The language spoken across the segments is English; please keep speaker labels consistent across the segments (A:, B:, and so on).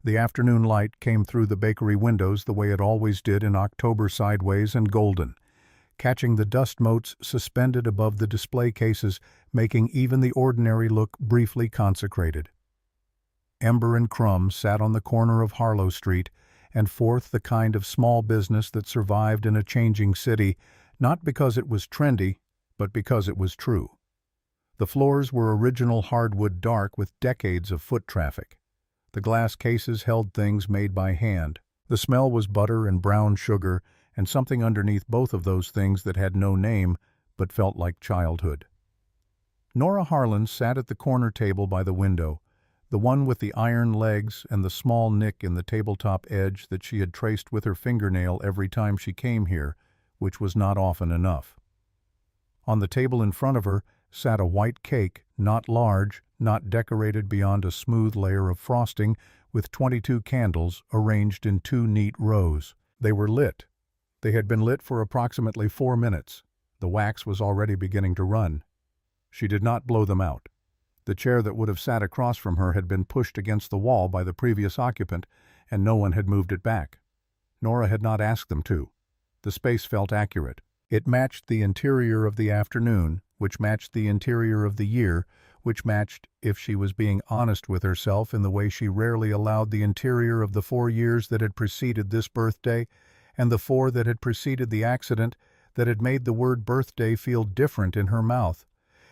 A: The afternoon light came through the bakery windows the way it always did in October, sideways and golden, catching the dust motes suspended above the display cases, making even the ordinary look briefly consecrated. Ember and Crumb sat on the corner of Harlow Street, and forth the kind of small business that survived in a changing city, not because it was trendy, but because it was true. The floors were original hardwood dark with decades of foot traffic. The glass cases held things made by hand. The smell was butter and brown sugar, and something underneath both of those things that had no name but felt like childhood. Nora Harlan sat at the corner table by the window, the one with the iron legs and the small nick in the tabletop edge that she had traced with her fingernail every time she came here, which was not often enough. On the table in front of her sat a white cake, not large, not decorated beyond a smooth layer of frosting, with 22 candles arranged in 2 neat rows. They were lit. They had been lit for approximately 4 minutes. The wax was already beginning to run. She did not blow them out. The chair that would have sat across from her had been pushed against the wall by the previous occupant, and no one had moved it back. Nora had not asked them to. The space felt accurate. It matched the interior of the afternoon, which matched the interior of the year, which matched, if she was being honest with herself in the way she rarely allowed, the interior of the 4 years that had preceded this birthday, and the 4 that had preceded the accident that had made the word birthday feel different in her mouth.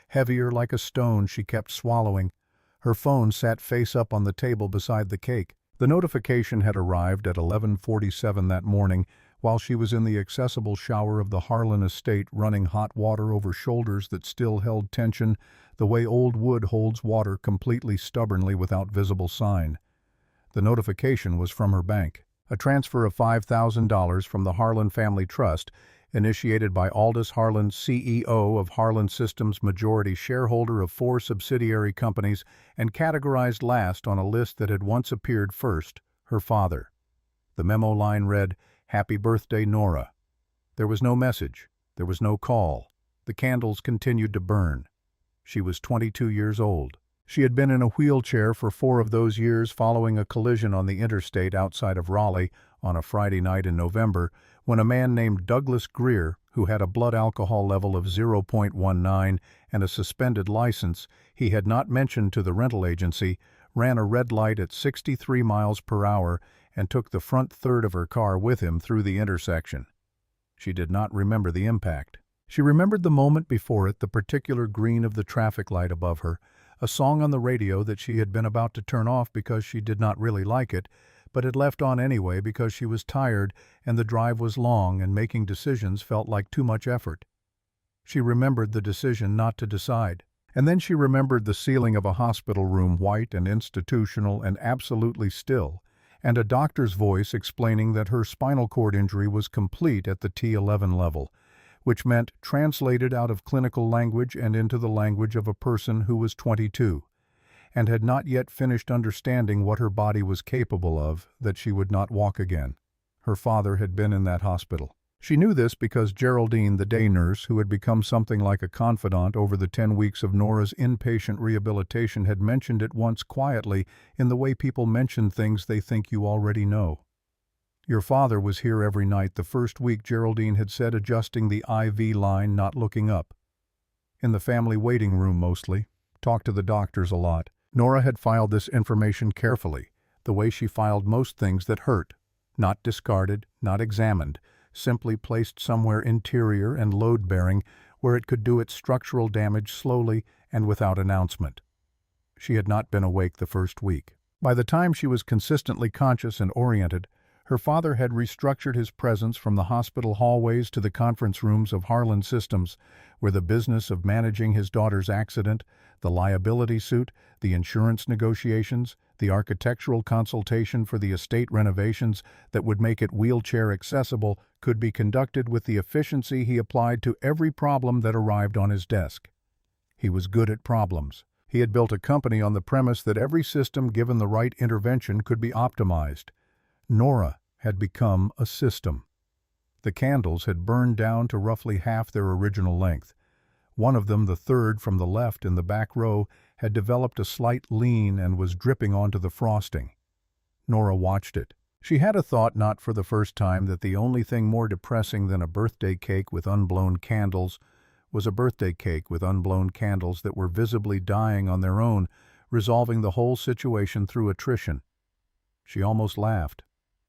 A: Heavier like a stone she kept swallowing. Her phone sat face up on the table beside the cake. The notification had arrived at 11:47 that morning, while she was in the accessible shower of the Harlan estate, running hot water over shoulders that still held tension, the way old wood holds water completely stubbornly without visible sign. The notification was from her bank. A transfer of $5,000 from the Harlan Family Trust, initiated by Aldous Harlan, CEO of Harlan Systems, majority shareholder of 4 subsidiary companies, and categorized last on a list that had once appeared first, her father. The memo line read, "Happy birthday, Nora." There was no message. There was no call. The candles continued to burn. She was 22 years old. She had been in a wheelchair for 4 of those years following a collision on the interstate outside of Raleigh on a Friday night in November, when a man named Douglas Greer, who had a blood alcohol level of 0.19 and a suspended license he had not mentioned to the rental agency, ran a red light at 63 miles per hour and took the front third of her car with him through the intersection. She did not remember the impact. She remembered the moment before it, the particular green of the traffic light above her, a song on the radio that she had been about to turn off because she did not really like it, but had left on anyway because she was tired and the drive was long and making decisions felt like too much effort. She remembered the decision not to decide. And then she remembered the ceiling of a hospital room, white and institutional and absolutely still, and a doctor's voice explaining that her spinal cord injury was complete at the T11 level, which meant translated out of clinical language and into the language of a person who was 22, and had not yet finished understanding what her body was capable of, that she would not walk again. Her father had been in that hospital. She knew this because Geraldine, the day nurse, who had become something like a confidant over the 10 weeks of Nora's inpatient rehabilitation, had mentioned it once quietly in the way people mention things they think you already know. "Your father was here every night the first week," Geraldine had said, adjusting the IV line, not looking up. "In the family waiting room mostly. Talked to the doctors a lot." Nora had filed this information carefully, the way she filed most things that hurt. Not discarded, not examined, simply placed somewhere interior and load-bearing where it could do its structural damage slowly and without announcement. She had not been awake the first week. By the time she was consistently conscious and oriented, her father had restructured his presence from the hospital hallways to the conference rooms of Harlan Systems, where the business of managing his daughter's accident, the liability suit, the insurance negotiations, the architectural consultation for the estate renovations that would make it wheelchair accessible could be conducted with the efficiency he applied to every problem that arrived on his desk. He was good at problems. He had built a company on the premise that every system given the right intervention could be optimized. Nora had become a system. The candles had burned down to roughly half their original length. One of them, the third from the left in the back row, had developed a slight lean and was dripping onto the frosting. Nora watched it. She had a thought, not for the first time, that the only thing more depressing than a birthday cake with unblown candles was a birthday cake with unblown candles that were visibly dying on their own, resolving the whole situation through attrition. She almost laughed.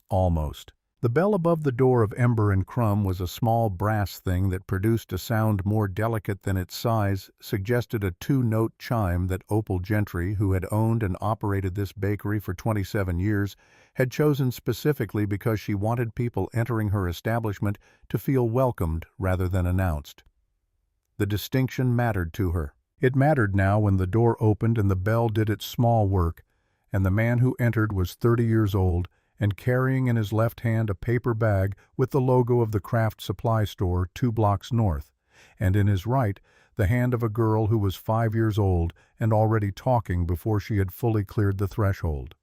A: Almost. The bell above the door of Ember and Crumb was a small brass thing that produced a sound more delicate than its size, suggested a two-note chime that Opal Gentry, who had owned and operated this bakery for 27 years, had chosen specifically because she wanted people entering her establishment to feel welcomed rather than announced. The distinction mattered to her. It mattered now when the door opened and the bell did its small work, and the man who entered was 30 years old and carrying in his left hand a paper bag with the logo of the craft supply store 2 blocks north, and in his right the hand of a girl who was 5 years old and already talking before she had fully cleared the threshold.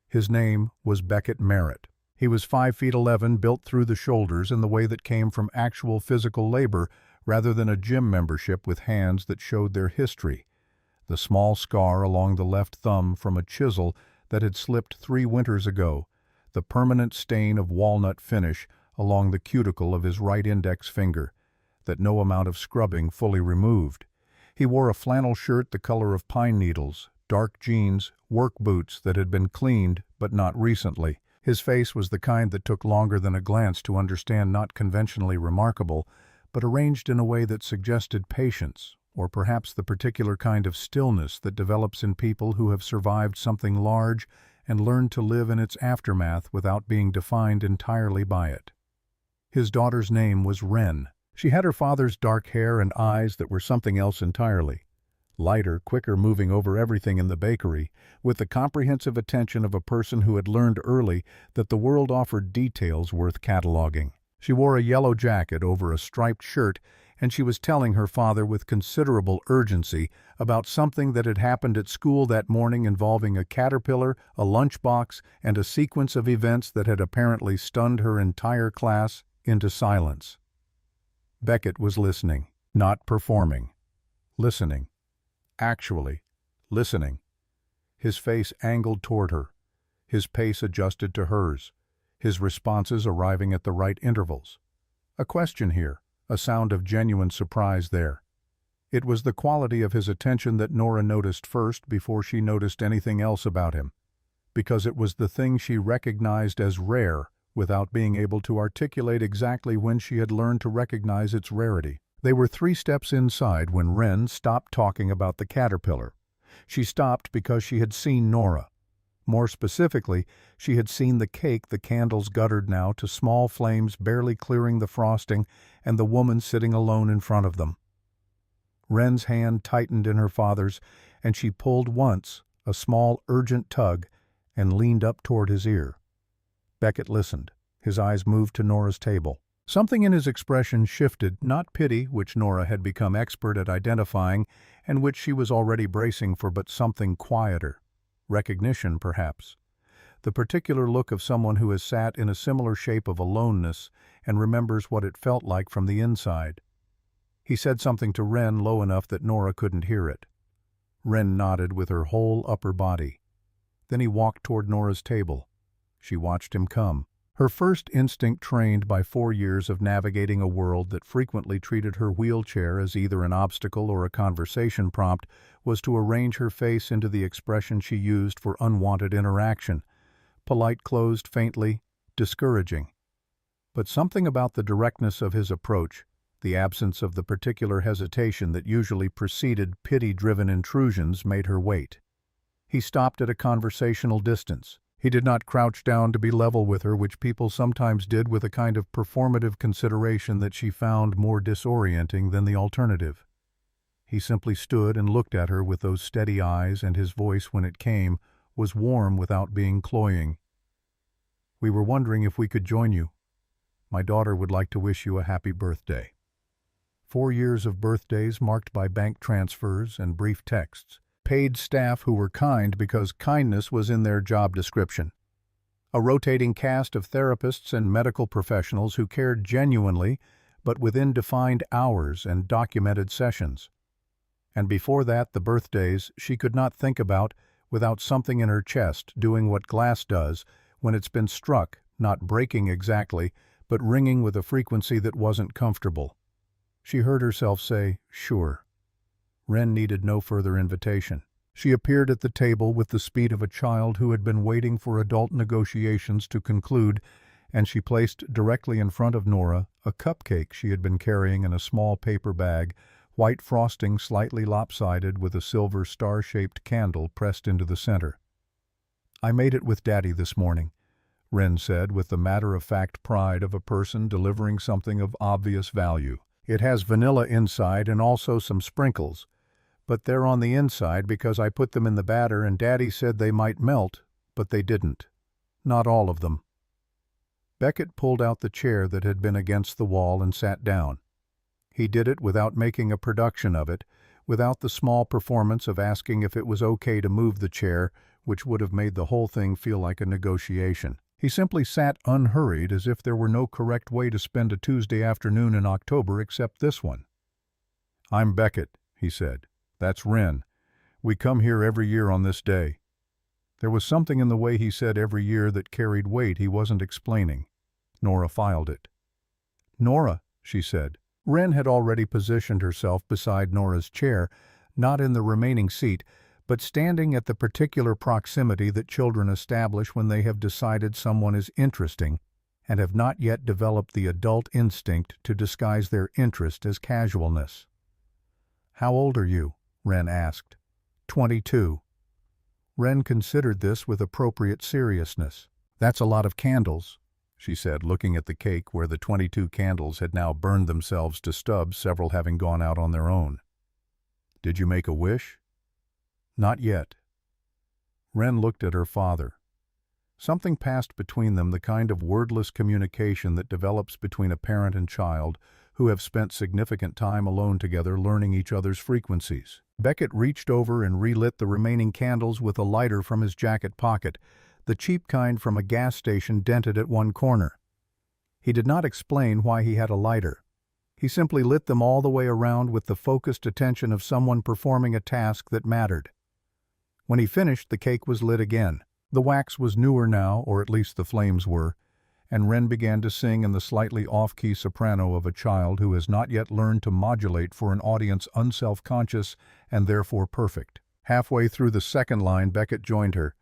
A: His name was Beckett Merritt. He was 5'11", built through the shoulders in the way that came from actual physical labor rather than a gym membership, with hands that showed their history. The small scar along the left thumb from a chisel that had slipped 3 winters ago, the permanent stain of walnut finish along the cuticle of his right index finger, that no amount of scrubbing fully removed. He wore a flannel shirt the color of pine needles, dark jeans, work boots that had been cleaned but not recently. His face was the kind that took longer than a glance to understand, not conventionally remarkable, but arranged in a way that suggested patience, or perhaps the particular kind of stillness that develops in people who have survived something large and learned to live in its aftermath without being defined entirely by it. His daughter's name was Wren. She had her father's dark hair and eyes that were something else entirely. Lighter, quicker moving over everything in the bakery, with the comprehensive attention of a person who had learned early that the world offered details worth cataloging. She wore a yellow jacket over a striped shirt, and she was telling her father with considerable urgency about something that had happened at school that morning involving a caterpillar, a lunchbox, and a sequence of events that had apparently stunned her entire class into silence. Beckett was listening, not performing. Listening. Actually, listening. His face angled toward her, his pace adjusted to hers, his responses arriving at the right intervals. A question here, a sound of genuine surprise there. It was the quality of his attention that Nora noticed first before she noticed anything else about him, because it was the thing she recognized as rare without being able to articulate exactly when she had learned to recognize its rarity. They were 3 steps inside when Wren stopped talking about the caterpillar. She stopped because she had seen Nora. More specifically, she had seen the cake the candles guttered now to small flames barely clearing the frosting, and the woman sitting alone in front of them. Wren's hand tightened in her father's, and she pulled once, a small, urgent tug, and leaned up toward his ear. Beckett listened. His eyes moved to Nora's table. Something in his expression shifted, not pity, which Nora had become expert at identifying and which she was already bracing for, but something quieter. Recognition, perhaps. The particular look of someone who has sat in a similar shape of aloneness and remembers what it felt like from the inside. He said something to Wren low enough that Nora couldn't hear it. Wren nodded with her whole upper body. Then he walked toward Nora's table. She watched him come. Her first instinct, trained by 4 years of navigating a world that frequently treated her wheelchair as either an obstacle or a conversation prompt, was to arrange her face into the expression she used for unwanted interaction. Polite, closed, faintly, discouraging. But something about the directness of his approach, the absence of the particular hesitation that usually preceded pity-driven intrusions, made her wait. He stopped at a conversational distance. He did not crouch down to be level with her, which people sometimes did with a kind of performative consideration that she found more disorienting than the alternative. He simply stood and looked at her with those steady eyes, and his voice, when it came, was warm without being cloying. "We were wondering if we could join you. My daughter would like to wish you a happy birthday." 4 years of birthdays marked by bank transfers and brief texts. Paid staff who were kind because kindness was in their job description. A rotating cast of therapists and medical professionals who cared genuinely, but within defined hours and documented sessions. And before that, the birthdays she could not think about without something in her chest doing what glass does when it's been struck, not breaking exactly, but ringing with a frequency that wasn't comfortable. She heard herself say, "Sure." Wren needed no further invitation. She appeared at the table with the speed of a child who had been waiting for adult negotiations to conclude, and she placed directly in front of Nora a cupcake she had been carrying in a small paper bag, white frosting slightly lopsided with a silver star-shaped candle pressed into the center. "I made it with Daddy this morning," Wren said with the matter-of-fact pride of a person delivering something of obvious value. "It has vanilla inside and also some sprinkles, but they're on the inside because I put them in the batter and Daddy said they might melt, but they didn't. Not all of them." Beckett pulled out the chair that had been against the wall and sat down. He did it without making a production of it, without the small performance of asking if it was okay to move the chair, which would have made the whole thing feel like a negotiation. He simply sat unhurried as if there were no correct way to spend a Tuesday afternoon in October except this one. "I'm Beckett," he said. "That's Wren. We come here every year on this day." There was something in the way he said every year that carried weight he wasn't explaining. Nora filed it. "Nora," she said. Wren had already positioned herself beside Nora's chair, not in the remaining seat, but standing at the particular proximity that children establish when they have decided someone is interesting and have not yet developed the adult instinct to disguise their interest as casualness. "How old are you?" Wren asked. 22. Wren considered this with appropriate seriousness. "That's a lot of candles," she said, looking at the cake where the 22 candles had now burned themselves to stubs, several having gone out on their own. "Did you make a wish?" "Not yet." Wren looked at her father. Something passed between them, the kind of wordless communication that develops between a parent and child who have spent significant time alone together learning each other's frequencies. Beckett reached over and relit the remaining candles with a lighter from his jacket pocket, the cheap kind from a gas station dented at one corner. He did not explain why he had a lighter. He simply lit them all the way around with the focused attention of someone performing a task that mattered. When he finished, the cake was lit again. The wax was newer now, or at least the flames were, and Wren began to sing in the slightly off-key soprano of a child who has not yet learned to modulate for an audience unself-conscious and therefore perfect. Halfway through the second line, Beckett joined her,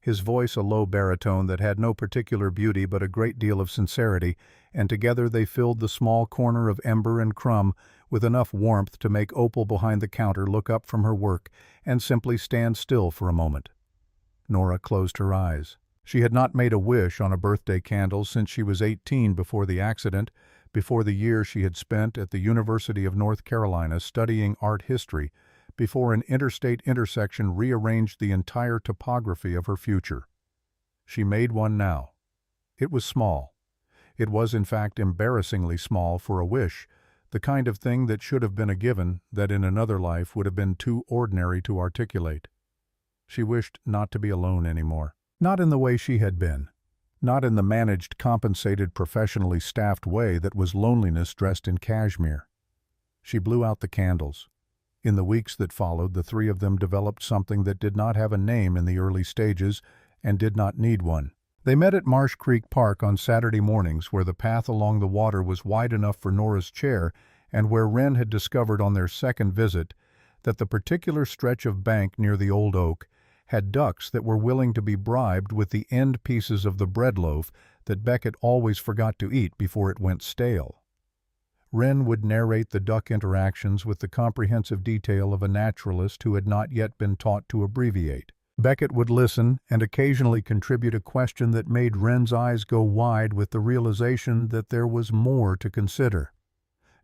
A: his voice a low baritone that had no particular beauty but a great deal of sincerity, and together they filled the small corner of ember and crumb with enough warmth to make Opal behind the counter look up from her work and simply stand still for a moment. Nora closed her eyes. She had not made a wish on a birthday candle since she was 18 before the accident, before the year she had spent at the University of North Carolina studying art history, before an interstate intersection rearranged the entire topography of her future. She made one now. It was small. It was, in fact, embarrassingly small for a wish, the kind of thing that should have been a given that in another life would have been too ordinary to articulate. She wished not to be alone anymore. Not in the way she had been. Not in the managed, compensated, professionally staffed way that was loneliness dressed in cashmere. She blew out the candles. In the weeks that followed, the three of them developed something that did not have a name in the early stages and did not need one. They met at Marsh Creek Park on Saturday mornings, where the path along the water was wide enough for Nora's chair and where Wren had discovered on their second visit that the particular stretch of bank near the old oak had ducks that were willing to be bribed with the end pieces of the bread loaf that Beckett always forgot to eat before it went stale. Wren would narrate the duck interactions with the comprehensive detail of a naturalist who had not yet been taught to abbreviate. Beckett would listen and occasionally contribute a question that made Wren's eyes go wide with the realization that there was more to consider.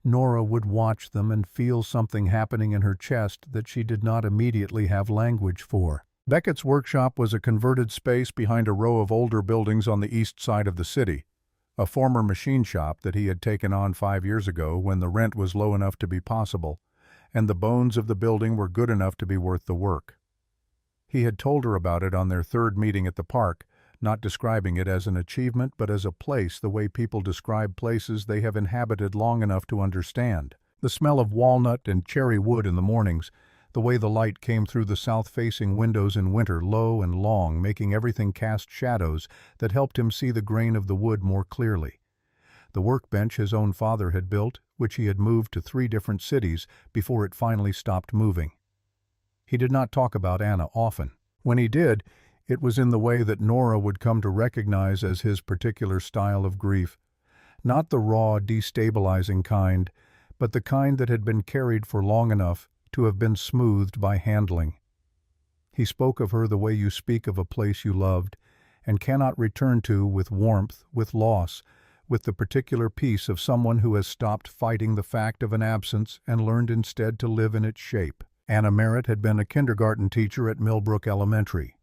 A: Nora would watch them and feel something happening in her chest that she did not immediately have language for. Beckett's workshop was a converted space behind a row of older buildings on the east side of the city, a former machine shop that he had taken on 5 years ago when the rent was low enough to be possible, and the bones of the building were good enough to be worth the work. He had told her about it on their third meeting at the park, not describing it as an achievement but as a place the way people describe places they have inhabited long enough to understand. The smell of walnut and cherry wood in the mornings, The way the light came through the south-facing windows in winter, low and long, making everything cast shadows that helped him see the grain of the wood more clearly. The workbench his own father had built, which he had moved to 3 different cities before it finally stopped moving. He did not talk about Anna often. When he did, it was in the way that Nora would come to recognize as his particular style of grief. Not the raw, destabilizing kind, but the kind that had been carried for long enough to have been smoothed by handling. He spoke of her the way you speak of a place you loved, and cannot return to with warmth, with loss, with the particular peace of someone who has stopped fighting the fact of an absence and learned instead to live in its shape. Anna Merritt had been a kindergarten teacher at Millbrook Elementary.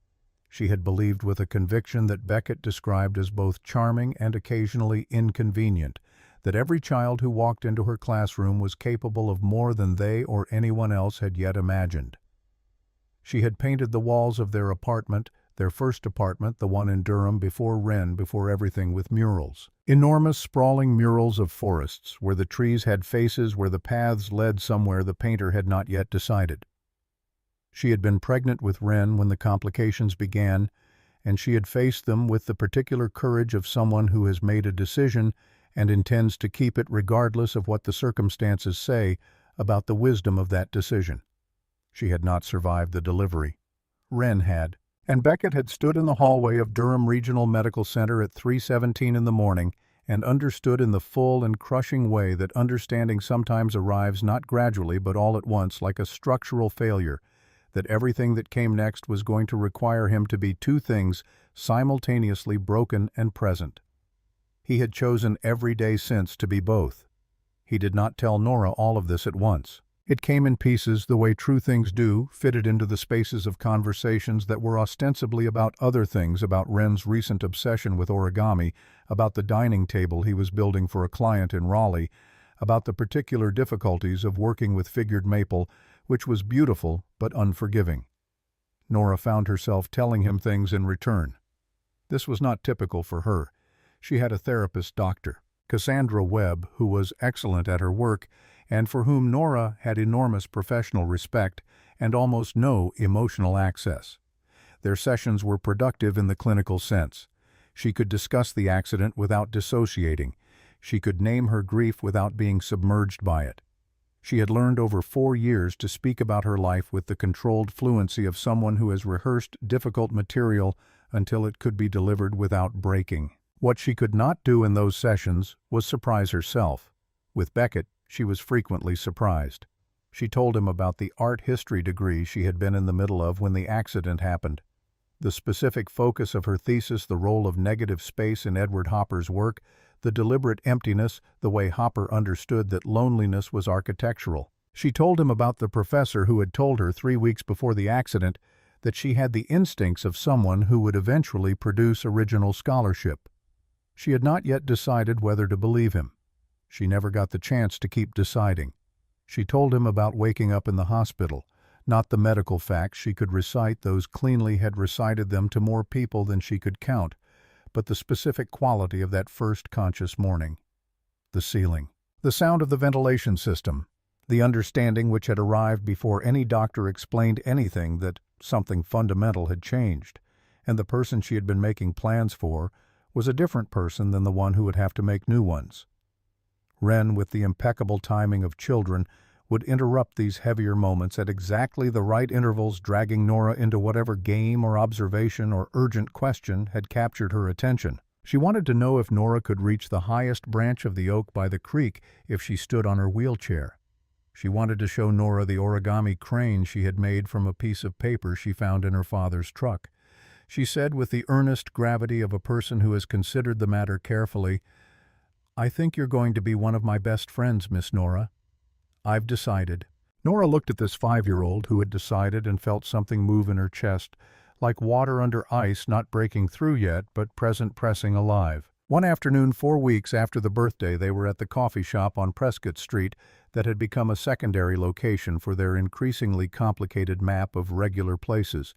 A: She had believed with a conviction that Beckett described as both charming and occasionally inconvenient, that every child who walked into her classroom was capable of more than they or anyone else had yet imagined. She had painted the walls of their apartment, their first apartment, the one in Durham before everything, with murals. Enormous, sprawling murals of forests, where the trees had faces, where the paths led somewhere the painter had not yet decided. She had been pregnant with Wren when the complications began, and she had faced them with the particular courage of someone who has made a decision and intends to keep it regardless of what the circumstances say about the wisdom of that decision. She had not survived the delivery. Wren had. And Beckett had stood in the hallway of Durham Regional Medical Center at 3:17 in the morning and understood in the full and crushing way that understanding sometimes arrives not gradually but all at once, like a structural failure, that everything that came next was going to require him to be 2 things simultaneously broken and present. He had chosen every day since to be both. He did not tell Nora all of this at once. It came in pieces, the way true things do, fitted into the spaces of conversations that were ostensibly about other things, about Wren's recent obsession with origami, about the dining table he was building for a client in Raleigh, about the particular difficulties of working with figured maple, which was beautiful but unforgiving. Nora found herself telling him things in return. This was not typical for her. She had a therapist doctor, Cassandra Webb, who was excellent at her work, and for whom Nora had enormous professional respect and almost no emotional access. Their sessions were productive in the clinical sense. She could discuss the accident without dissociating. She could name her grief without being submerged by it. She had learned over 4 years to speak about her life with the controlled fluency of someone who has rehearsed difficult material until it could be delivered without breaking. What she could not do in those sessions was surprise herself. With Beckett, she was frequently surprised. She told him about the art history degree she had been in the middle of when the accident happened. The specific focus of her thesis, the role of negative space in Edward Hopper's work, the deliberate emptiness, the way Hopper understood that loneliness was architectural. She told him about the professor who had told her 3 weeks before the accident that she had the instincts of someone who would eventually produce original scholarship. She had not yet decided whether to believe him. She never got the chance to keep deciding. She told him about waking up in the hospital, not the medical facts she could recite, those cleanly had recited them to more people than she could count, but the specific quality of that first conscious morning. The ceiling, the sound of the ventilation system, the understanding which had arrived before any doctor explained anything that something fundamental had changed, and the person she had been making plans for was a different person than the one who would have to make new ones. Wren, with the impeccable timing of children, would interrupt these heavier moments at exactly the right intervals, dragging Nora into whatever game or observation or urgent question had captured her attention. She wanted to know if Nora could reach the highest branch of the oak by the creek if she stood on her wheelchair. She wanted to show Nora the origami crane she had made from a piece of paper she found in her father's truck. She said with the earnest gravity of a person who has considered the matter carefully, "I think you're going to be one of my best friends, Miss Nora. I've decided." Nora looked at this 5-year-old who had decided and felt something move in her chest, like water under ice, not breaking through yet, but present, pressing alive. One afternoon 4 weeks after the birthday, they were at the coffee shop on Prescott Street that had become a secondary location for their increasingly complicated map of regular places,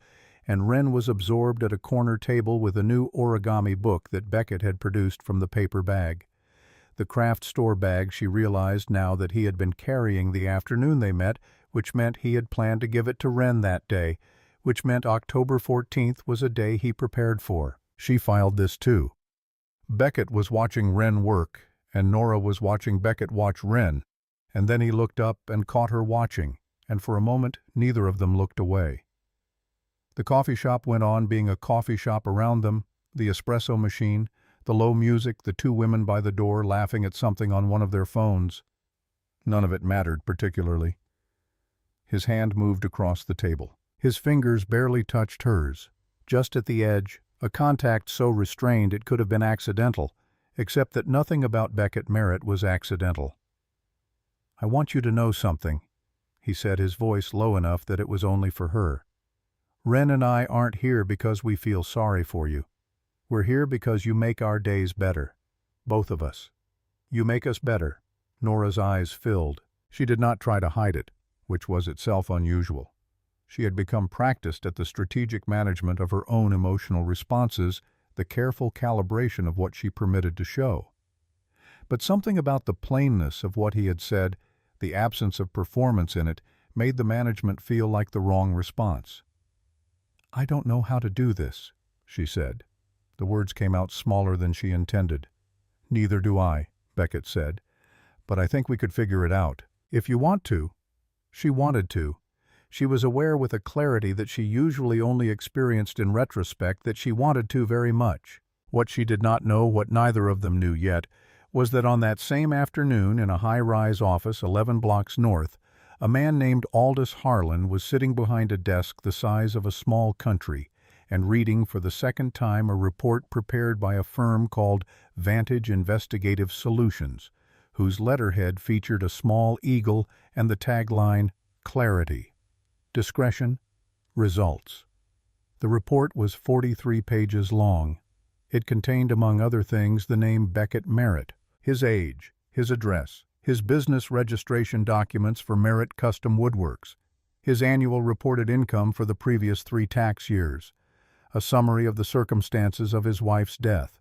A: and Wren was absorbed at a corner table with a new origami book that Beckett had produced from the paper bag. The craft store bag she realized now that he had been carrying the afternoon they met which meant he had planned to give it to Wren that day, which meant October 14th was a day he prepared for. She filed this too. Beckett was watching Wren work, and Nora was watching Beckett watch Wren, and then he looked up and caught her watching, and for a moment neither of them looked away. The coffee shop went on being a coffee shop around them, the espresso machine, the low music, the two women by the door laughing at something on one of their phones. None of it mattered particularly. His hand moved across the table. His fingers barely touched hers, just at the edge, a contact so restrained it could have been accidental, except that nothing about Beckett Merritt was accidental. "I want you to know something," he said, his voice low enough that it was only for her. "Wren and I aren't here because we feel sorry for you. We're here because you make our days better. Both of us. You make us better." Nora's eyes filled. She did not try to hide it, which was itself unusual. She had become practiced at the strategic management of her own emotional responses, the careful calibration of what she permitted to show. But something about the plainness of what he had said, the absence of performance in it, made the management feel like the wrong response. "I don't know how to do this," she said. The words came out smaller than she intended. "Neither do I," Beckett said. "But I think we could figure it out. If you want to." She wanted to. She was aware with a clarity that she usually only experienced in retrospect that she wanted to very much. What she did not know, what neither of them knew yet, was that on that same afternoon in a high-rise office 11 blocks north, a man named Aldous Harlan was sitting behind a desk the size of a small country and reading for the second time a report prepared by a firm called Vantage Investigative Solutions, whose letterhead featured a small eagle and the tagline, "Clarity. Discretion. Results." The report was 43 pages long. It contained, among other things, the name Beckett Merritt, his age, his address, his business registration documents for Merritt Custom Woodworks, his annual reported income for the previous 3 tax years, a summary of the circumstances of his wife's death,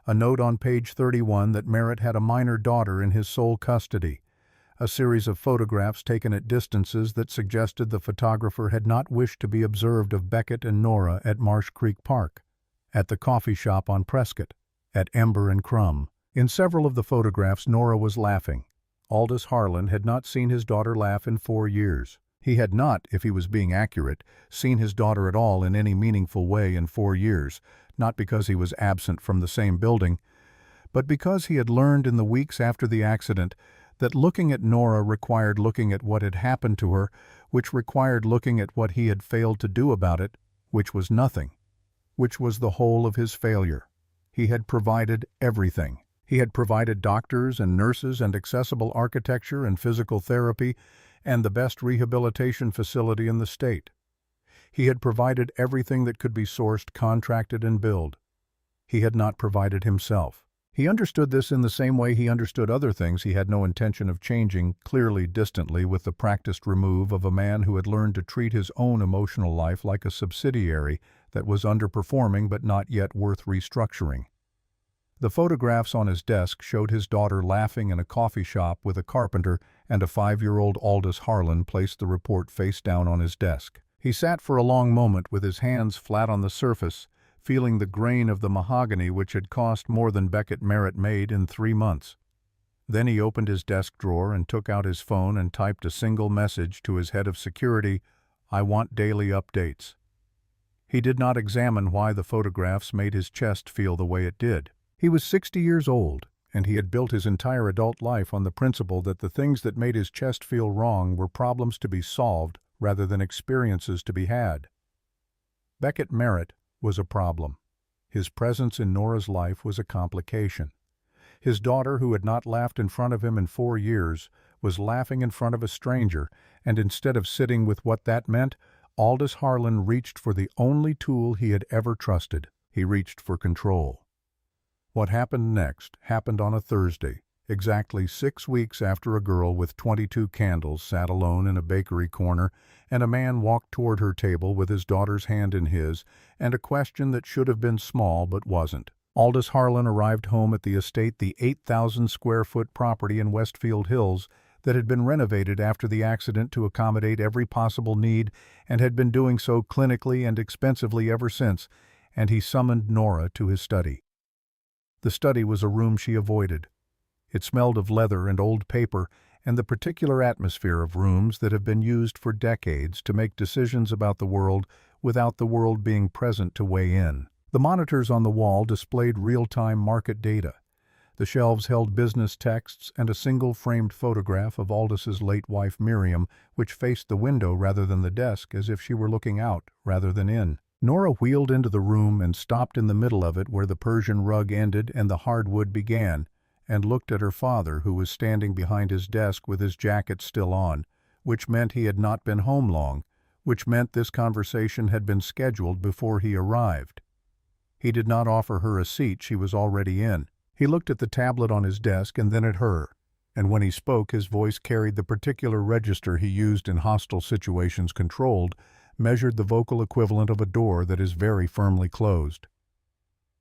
A: a note on page 31 that Merritt had a minor daughter in his sole custody, a series of photographs taken at distances that suggested the photographer had not wished to be observed of Beckett and Nora at Marsh Creek Park, at the coffee shop on Prescott, at Ember and Crumb. In several of the photographs Nora was laughing. Aldous Harlan had not seen his daughter laugh in 4 years. He had not, if he was being accurate, seen his daughter at all in any meaningful way in 4 years, not because he was absent from the same building, but because he had learned in the weeks after the accident that looking at Nora required looking at what had happened to her, which required looking at what he had failed to do about it, which was nothing, which was the whole of his failure. He had provided everything. He had provided doctors and nurses and accessible architecture and physical therapy and the best rehabilitation facility in the state. He had provided everything that could be sourced, contracted, and billed. He had not provided himself. He understood this in the same way he understood other things he had no intention of changing, clearly distantly with the practiced remove of a man who had learned to treat his own emotional life like a subsidiary that was underperforming but not yet worth restructuring. The photographs on his desk showed his daughter laughing in a coffee shop with a carpenter, and a 5-year-old Aldous Harlan placed the report face down on his desk. He sat for a long moment with his hands flat on the surface, feeling the grain of the mahogany which had cost more than Beckett Merritt made in 3 months. Then he opened his desk drawer and took out his phone and typed a single message to his head of security, "I want daily updates." He did not examine why the photographs made his chest feel the way it did. He was 60 years old, and he had built his entire adult life on the principle that the things that made his chest feel wrong were problems to be solved rather than experiences to be had. Beckett Merritt was a problem. His presence in Nora's life was a complication. His daughter, who had not laughed in front of him in 4 years, was laughing in front of a stranger, and instead of sitting with what that meant, Aldous Harlan reached for the only tool he had ever trusted. He reached for control. What happened next happened on a Thursday, exactly 6 weeks after a girl with 22 candles sat alone in a bakery corner, and a man walked toward her table with his daughter's hand in his, and a question that should have been small but wasn't. Aldous Harlan arrived home at the estate, the 8,000-square-foot property in Westfield Hills that had been renovated after the accident to accommodate every possible need and had been doing so clinically and expensively ever since, and he summoned Nora to his study. The study was a room she avoided. It smelled of leather and old paper and the particular atmosphere of rooms that have been used for decades to make decisions about the world without the world being present to weigh in. The monitors on the wall displayed real-time market data. The shelves held business texts and a single framed photograph of Aldous' late wife Miriam, which faced the window rather than the desk, as if she were looking out rather than in. Nora wheeled into the room and stopped in the middle of it where the Persian rug ended and the hardwood began, and looked at her father, who was standing behind his desk with his jacket still on, which meant he had not been home long, which meant this conversation had been scheduled before he arrived. He did not offer her a seat she was already in. He looked at the tablet on his desk and then at her, and when he spoke his voice carried the particular register he used in hostile situations controlled, measured the vocal equivalent of a door that is very firmly closed.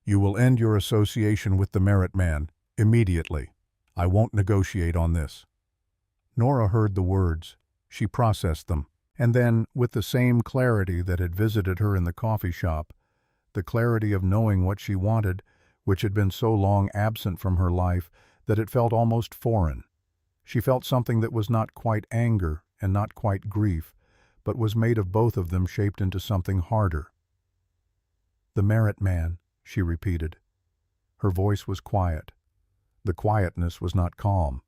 A: "You will end your association with the Merit Man, immediately. I won't negotiate on this." Nora heard the words. She processed them, and then, with the same clarity that had visited her in the coffee shop, the clarity of knowing what she wanted, which had been so long absent from her life that it felt almost foreign. She felt something that was not quite anger and not quite grief, but was made of both of them shaped into something harder. "The Merit Man," she repeated. Her voice was quiet. The quietness was not calm.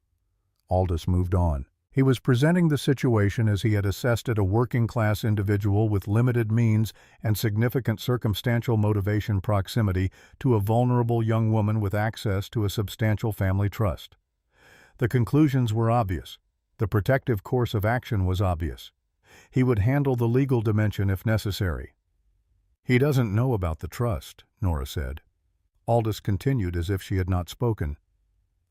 A: Aldous moved on. He was presenting the situation as he had assessed it: a working-class individual with limited means and significant circumstantial motivation proximity to a vulnerable young woman with access to a substantial family trust. The conclusions were obvious. The protective course of action was obvious. He would handle the legal dimension if necessary. "He doesn't know about the trust," Nora said. Aldous continued as if she had not spoken.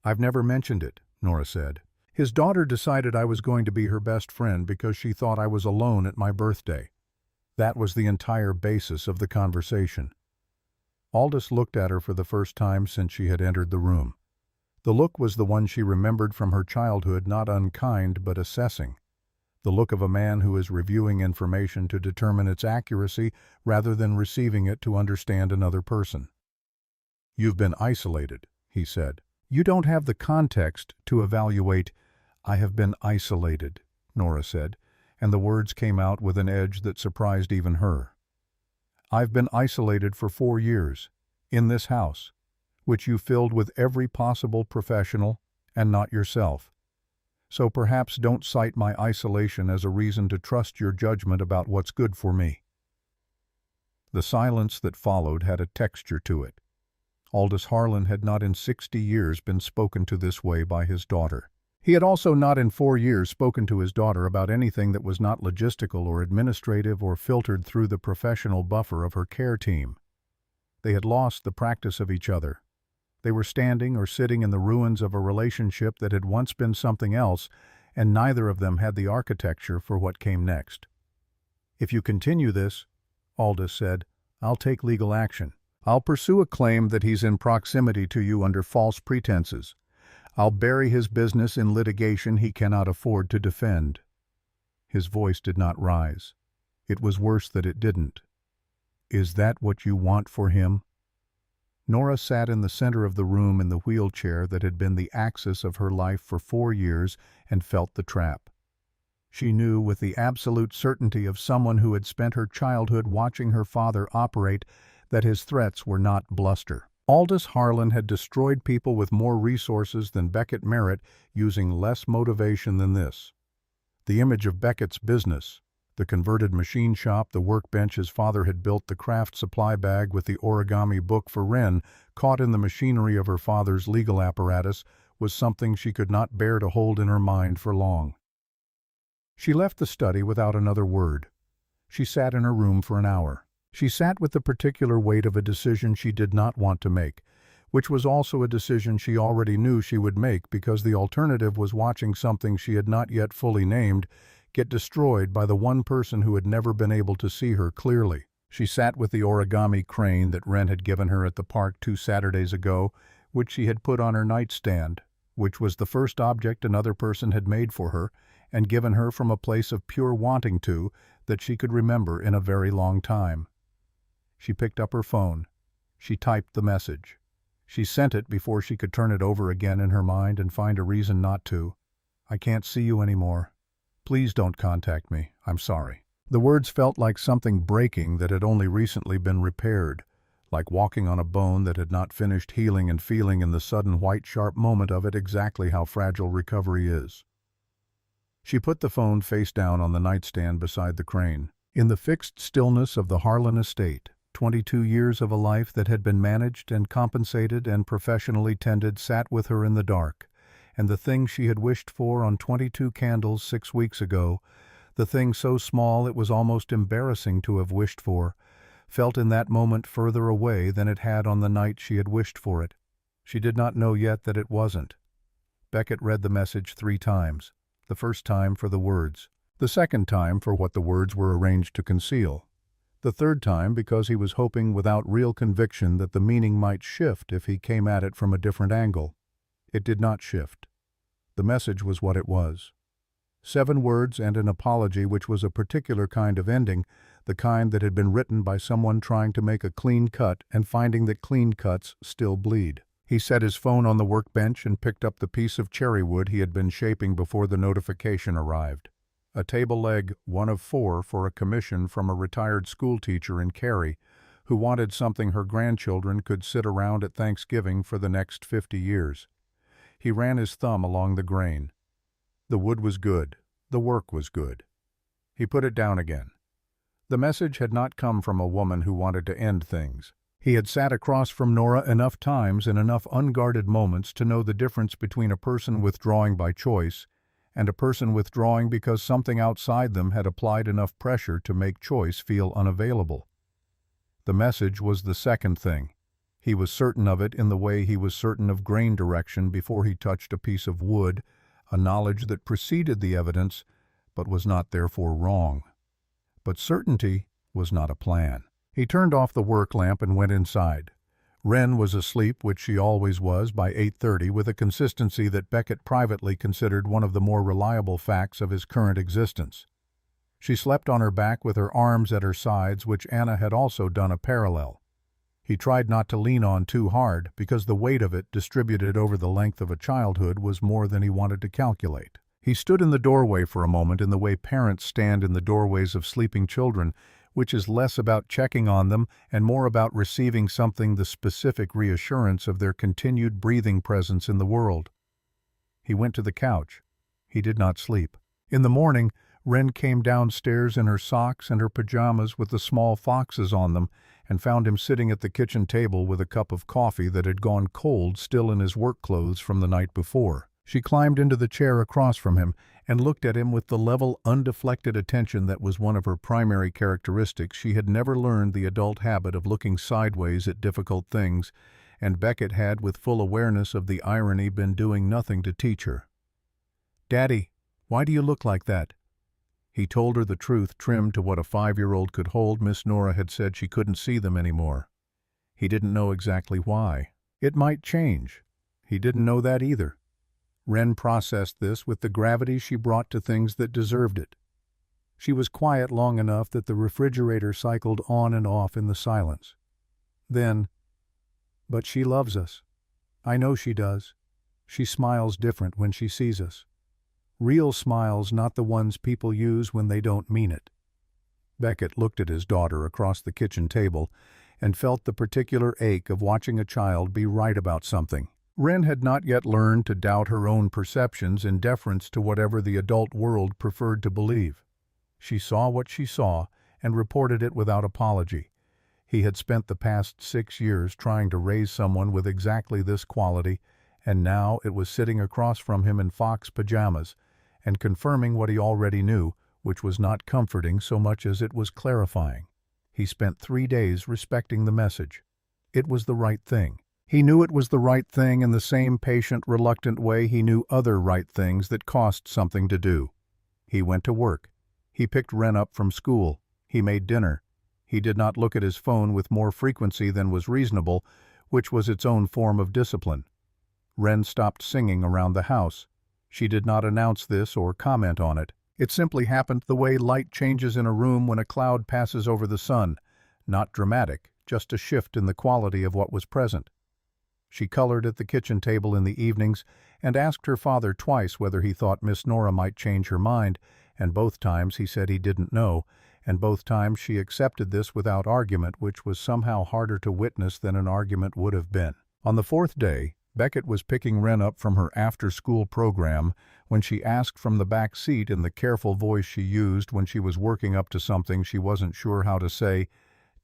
A: "I've never mentioned it," Nora said. "His daughter decided I was going to be her best friend because she thought I was alone at my birthday. That was the entire basis of the conversation." Aldous looked at her for the first time since she had entered the room. The look was the one she remembered from her childhood, not unkind but assessing. The look of a man who is reviewing information to determine its accuracy rather than receiving it to understand another person. "You've been isolated," he said. "You don't have the context to evaluate." "I have been isolated," Nora said, and the words came out with an edge that surprised even her. "I've been isolated for 4 years, in this house, which you filled with every possible professional and not yourself. So perhaps don't cite my isolation as a reason to trust your judgment about what's good for me." The silence that followed had a texture to it. Aldous Harlan had not in 60 years been spoken to this way by his daughter. He had also not in 4 years spoken to his daughter about anything that was not logistical or administrative or filtered through the professional buffer of her care team. They had lost the practice of each other. They were standing or sitting in the ruins of a relationship that had once been something else, and neither of them had the architecture for what came next. "If you continue this," Aldous said, "I'll take legal action. I'll pursue a claim that he's in proximity to you under false pretenses. I'll bury his business in litigation he cannot afford to defend." His voice did not rise. It was worse that it didn't. "Is that what you want for him?" Nora sat in the center of the room in the wheelchair that had been the axis of her life for 4 years and felt the trap. She knew with the absolute certainty of someone who had spent her childhood watching her father operate that his threats were not bluster. Aldous Harlan had destroyed people with more resources than Beckett Merritt using less motivation than this. The image of Beckett's business, the converted machine shop, the workbench his father had built, the craft supply bag with the origami book for Wren, caught in the machinery of her father's legal apparatus, was something she could not bear to hold in her mind for long. She left the study without another word. She sat in her room for an hour. She sat with the particular weight of a decision she did not want to make, which was also a decision she already knew she would make because the alternative was watching something she had not yet fully named get destroyed by the one person who had never been able to see her clearly. She sat with the origami crane that Wren had given her at the park 2 Saturdays ago, which she had put on her nightstand, which was the first object another person had made for her and given her from a place of pure wanting to that she could remember in a very long time. She picked up her phone. She typed the message. She sent it before she could turn it over again in her mind and find a reason not to. "I can't see you anymore. Please don't contact me. I'm sorry." The words felt like something breaking that had only recently been repaired, like walking on a bone that had not finished healing and feeling in the sudden white sharp moment of it exactly how fragile recovery is. She put the phone face down on the nightstand beside the crane. In the fixed stillness of the Harlan estate, 22 years of a life that had been managed and compensated and professionally tended sat with her in the dark, and the thing she had wished for on 22 candles 6 weeks ago, the thing so small it was almost embarrassing to have wished for, felt in that moment further away than it had on the night she had wished for it. She did not know yet that it wasn't. Beckett read the message 3 times, the first time for the words, the second time for what the words were arranged to conceal, the third time because he was hoping without real conviction that the meaning might shift if he came at it from a different angle. It did not shift. The message was what it was. 7 words and an apology, which was a particular kind of ending, the kind that had been written by someone trying to make a clean cut and finding that clean cuts still bleed. He set his phone on the workbench and picked up the piece of cherry wood he had been shaping before the notification arrived. A table leg, 1 of 4, for a commission from a retired schoolteacher in Cary, who wanted something her grandchildren could sit around at Thanksgiving for the next 50 years. He ran his thumb along the grain. The wood was good. The work was good. He put it down again. The message had not come from a woman who wanted to end things. He had sat across from Nora enough times in enough unguarded moments to know the difference between a person withdrawing by choice and a person withdrawing because something outside them had applied enough pressure to make choice feel unavailable. The message was the second thing. He was certain of it in the way he was certain of grain direction before he touched a piece of wood, a knowledge that preceded the evidence, but was not therefore wrong. But certainty was not a plan. He turned off the work lamp and went inside. Wren was asleep, which she always was, by 8:30, with a consistency that Beckett privately considered one of the more reliable facts of his current existence. She slept on her back with her arms at her sides, which Anna had also done a parallel. He tried not to lean on too hard, because the weight of it, distributed over the length of a childhood, was more than he wanted to calculate. He stood in the doorway for a moment in the way parents stand in the doorways of sleeping children, which is less about checking on them and more about receiving something, the specific reassurance of their continued breathing presence in the world. He went to the couch. He did not sleep. In the morning, Wren came downstairs in her socks and her pajamas with the small foxes on them and found him sitting at the kitchen table with a cup of coffee that had gone cold still in his work clothes from the night before. She climbed into the chair across from him and looked at him with the level, undeflected attention that was one of her primary characteristics. She had never learned the adult habit of looking sideways at difficult things, and Beckett had, with full awareness of the irony, been doing nothing to teach her. "Daddy, why do you look like that?" He told her the truth, trimmed to what a 5-year-old could hold. Miss Nora had said she couldn't see them anymore. He didn't know exactly why. It might change. He didn't know that either. Wren processed this with the gravity she brought to things that deserved it. She was quiet long enough that the refrigerator cycled on and off in the silence. Then, "But she loves us. I know she does. She smiles different when she sees us. Real smiles, not the ones people use when they don't mean it." Beckett looked at his daughter across the kitchen table and felt the particular ache of watching a child be right about something. Wren had not yet learned to doubt her own perceptions in deference to whatever the adult world preferred to believe. She saw what she saw and reported it without apology. He had spent the past 6 years trying to raise someone with exactly this quality, and now it was sitting across from him in fox pajamas and confirming what he already knew, which was not comforting so much as it was clarifying. He spent 3 days respecting the message. It was the right thing. He knew it was the right thing in the same patient, reluctant way he knew other right things that cost something to do. He went to work. He picked Wren up from school. He made dinner. He did not look at his phone with more frequency than was reasonable, which was its own form of discipline. Wren stopped singing around the house. She did not announce this or comment on it. It simply happened the way light changes in a room when a cloud passes over the sun. Not dramatic, just a shift in the quality of what was present. She colored at the kitchen table in the evenings and asked her father twice whether he thought Miss Nora might change her mind, and both times he said he didn't know, and both times she accepted this without argument, which was somehow harder to witness than an argument would have been. On the fourth day, Beckett was picking Wren up from her after-school program when she asked from the back seat in the careful voice she used when she was working up to something she wasn't sure how to say,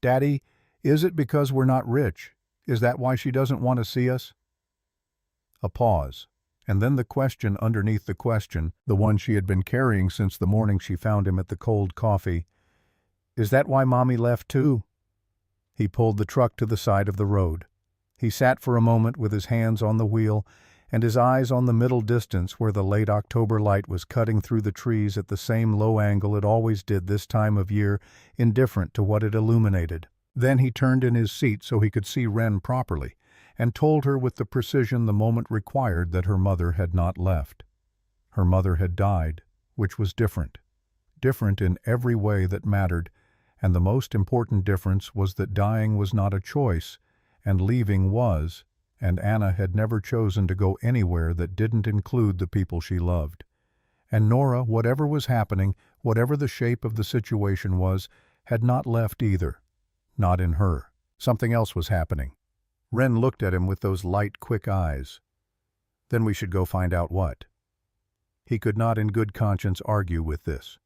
A: "Daddy, is it because we're not rich? Is that why she doesn't want to see us?" A pause, and then the question underneath the question, the one she had been carrying since the morning she found him at the cold coffee. "Is that why Mommy left too?" He pulled the truck to the side of the road. He sat for a moment with his hands on the wheel and his eyes on the middle distance where the late October light was cutting through the trees at the same low angle it always did this time of year, indifferent to what it illuminated. Then he turned in his seat so he could see Wren properly, and told her with the precision the moment required that her mother had not left. Her mother had died, which was different. Different in every way that mattered, and the most important difference was that dying was not a choice, and leaving was, and Anna had never chosen to go anywhere that didn't include the people she loved. And Nora, whatever was happening, whatever the shape of the situation was, had not left either. Not in her. Something else was happening. Wren looked at him with those light, quick eyes. "Then we should go find out what." He could not in good conscience argue with this.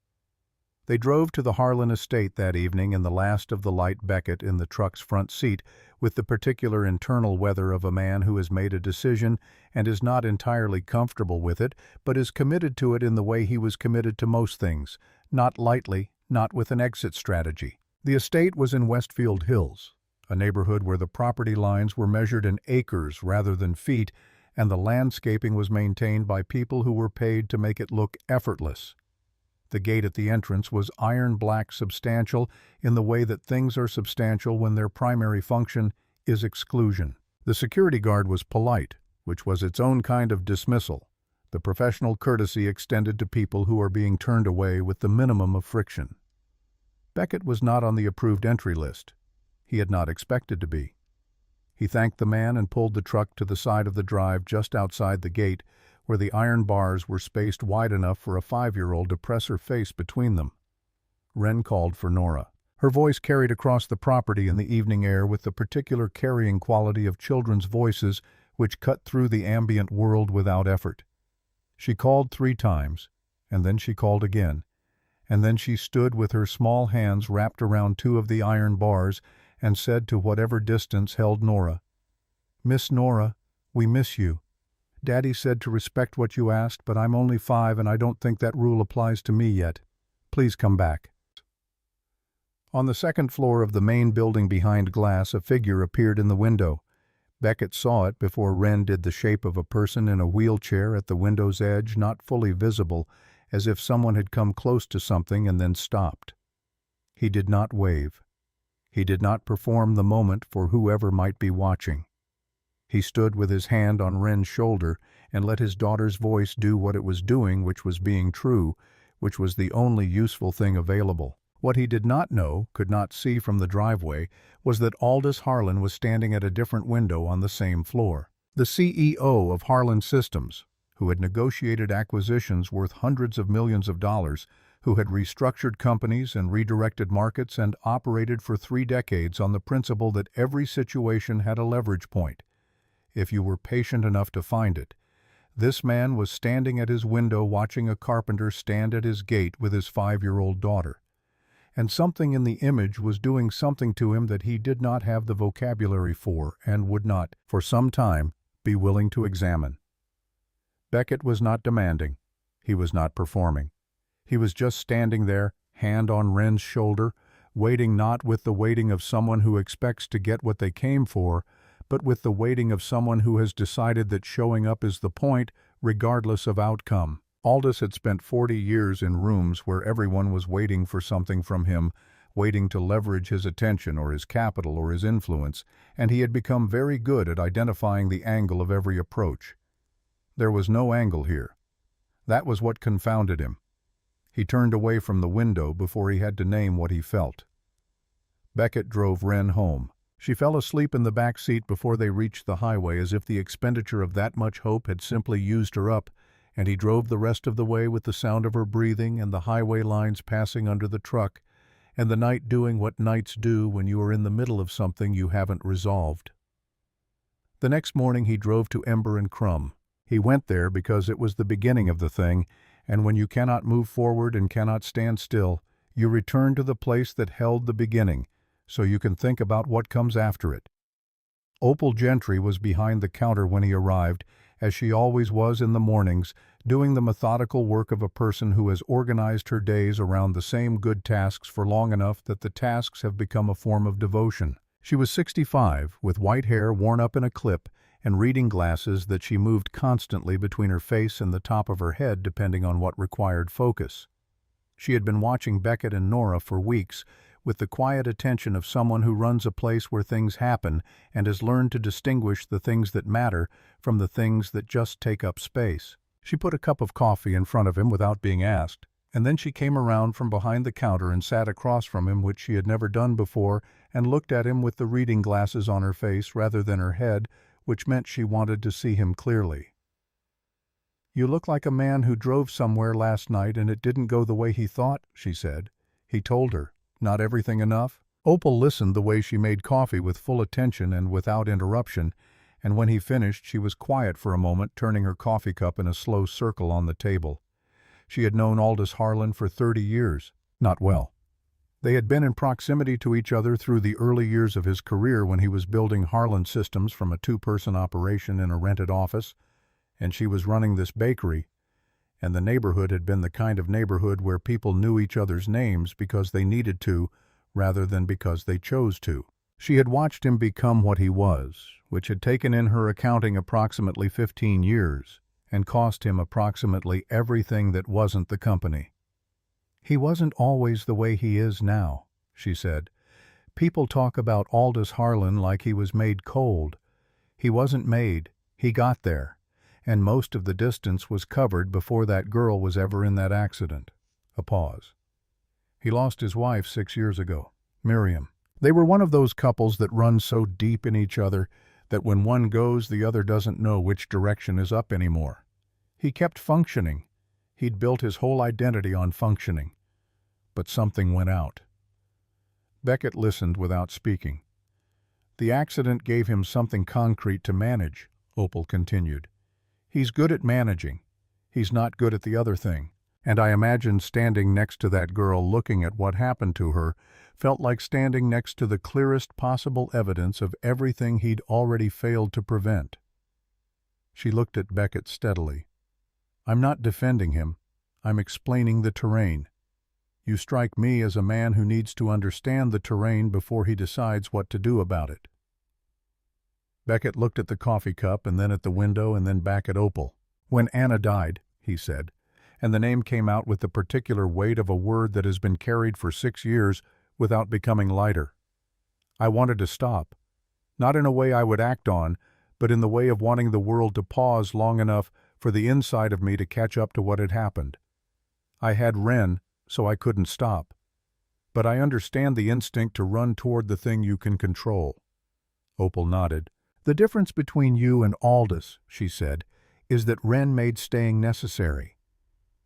A: They drove to the Harlan estate that evening in the last of the light Beckett in the truck's front seat, with the particular internal weather of a man who has made a decision and is not entirely comfortable with it, but is committed to it in the way he was committed to most things, not lightly, not with an exit strategy. The estate was in Westfield Hills, a neighborhood where the property lines were measured in acres rather than feet, and the landscaping was maintained by people who were paid to make it look effortless. The gate at the entrance was iron-black substantial in the way that things are substantial when their primary function is exclusion. The security guard was polite, which was its own kind of dismissal, the professional courtesy extended to people who are being turned away with the minimum of friction. Beckett was not on the approved entry list. He had not expected to be. He thanked the man and pulled the truck to the side of the drive just outside the gate, where the iron bars were spaced wide enough for a 5-year-old to press her face between them. Wren called for Nora. Her voice carried across the property in the evening air with the particular carrying quality of children's voices which cut through the ambient world without effort. She called 3 times, and then she called again, and then she stood with her small hands wrapped around 2 of the iron bars and said to whatever distance held Nora, "Miss Nora, we miss you. Daddy said to respect what you asked, but I'm only 5 and I don't think that rule applies to me yet. Please come back." On the second floor of the main building behind glass, a figure appeared in the window. Beckett saw it before Wren did the shape of a person in a wheelchair at the window's edge, not fully visible, as if someone had come close to something and then stopped. He did not wave. He did not perform the moment for whoever might be watching. He stood with his hand on Wren's shoulder and let his daughter's voice do what it was doing, which was being true, which was the only useful thing available. What he did not know, could not see from the driveway, was that Aldous Harlan was standing at a different window on the same floor. The CEO of Harlan Systems, who had negotiated acquisitions worth hundreds of millions of dollars, who had restructured companies and redirected markets and operated for 3 decades on the principle that every situation had a leverage point, if you were patient enough to find it. This man was standing at his window watching a carpenter stand at his gate with his 5-year-old daughter. And something in the image was doing something to him that he did not have the vocabulary for and would not, for some time, be willing to examine. Beckett was not demanding. He was not performing. He was just standing there, hand on Wren's shoulder, waiting, not with the waiting of someone who expects to get what they came for, but with the waiting of someone who has decided that showing up is the point, regardless of outcome. Aldous had spent 40 years in rooms where everyone was waiting for something from him, waiting to leverage his attention or his capital or his influence, and he had become very good at identifying the angle of every approach. There was no angle here. That was what confounded him. He turned away from the window before he had to name what he felt. Beckett drove Wren home. She fell asleep in the back seat before they reached the highway, as if the expenditure of that much hope had simply used her up, and he drove the rest of the way with the sound of her breathing and the highway lines passing under the truck, and the night doing what nights do when you are in the middle of something you haven't resolved. The next morning he drove to Ember and Crumb. He went there because it was the beginning of the thing, and when you cannot move forward and cannot stand still, you return to the place that held the beginning, so you can think about what comes after it. Opal Gentry was behind the counter when he arrived, as she always was in the mornings, doing the methodical work of a person who has organized her days around the same good tasks for long enough that the tasks have become a form of devotion. She was 65, with white hair worn up in a clip, and reading glasses that she moved constantly between her face and the top of her head depending on what required focus. She had been watching Beckett and Nora for weeks, with the quiet attention of someone who runs a place where things happen and has learned to distinguish the things that matter from the things that just take up space. She put a cup of coffee in front of him without being asked, and then she came around from behind the counter and sat across from him, which she had never done before, and looked at him with the reading glasses on her face rather than her head, which meant she wanted to see him clearly. "You look like a man who drove somewhere last night and it didn't go the way he thought," she said. He told her. Not everything enough? Opal listened the way she made coffee with full attention and without interruption, and when he finished she was quiet for a moment, turning her coffee cup in a slow circle on the table. She had known Aldous Harlan for 30 years. Not well. They had been in proximity to each other through the early years of his career when he was building Harlan Systems from a 2-person operation in a rented office, and she was running this bakery, and the neighborhood had been the kind of neighborhood where people knew each other's names because they needed to, rather than because they chose to. She had watched him become what he was, which had taken in her accounting approximately 15 years, and cost him approximately everything that wasn't the company. "He wasn't always the way he is now," she said. "People talk about Aldous Harlan like he was made cold. He wasn't made, he got there, and most of the distance was covered before that girl was ever in that accident." A pause. "He lost his wife 6 years ago, Miriam. They were one of those couples that run so deep in each other that when one goes, the other doesn't know which direction is up anymore. He kept functioning. He'd built his whole identity on functioning. But something went out." Beckett listened without speaking. "The accident gave him something concrete to manage," Opal continued. "He's good at managing. He's not good at the other thing. And I imagine standing next to that girl looking at what happened to her felt like standing next to the clearest possible evidence of everything he'd already failed to prevent." She looked at Beckett steadily. "I'm not defending him. I'm explaining the terrain. You strike me as a man who needs to understand the terrain before he decides what to do about it." Beckett looked at the coffee cup and then at the window and then back at Opal. "When Anna died," he said, and the name came out with the particular weight of a word that has been carried for 6 years without becoming lighter. "I wanted to stop. Not in a way I would act on, but in the way of wanting the world to pause long enough for the inside of me to catch up to what had happened. I had Wren, so I couldn't stop. But I understand the instinct to run toward the thing you can control." Opal nodded. "The difference between you and Aldous," she said, "is that Wren made staying necessary.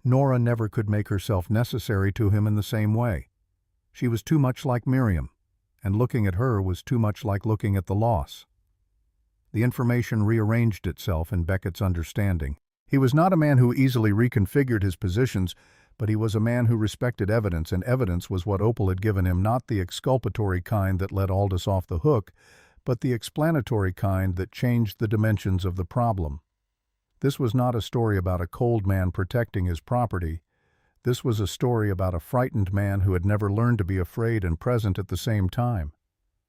A: Nora never could make herself necessary to him in the same way. She was too much like Miriam, and looking at her was too much like looking at the loss." The information rearranged itself in Beckett's understanding. He was not a man who easily reconfigured his positions, but he was a man who respected evidence, and evidence was what Opal had given him, not the exculpatory kind that let Aldous off the hook, but the explanatory kind that changed the dimensions of the problem. This was not a story about a cold man protecting his property. This was a story about a frightened man who had never learned to be afraid and present at the same time.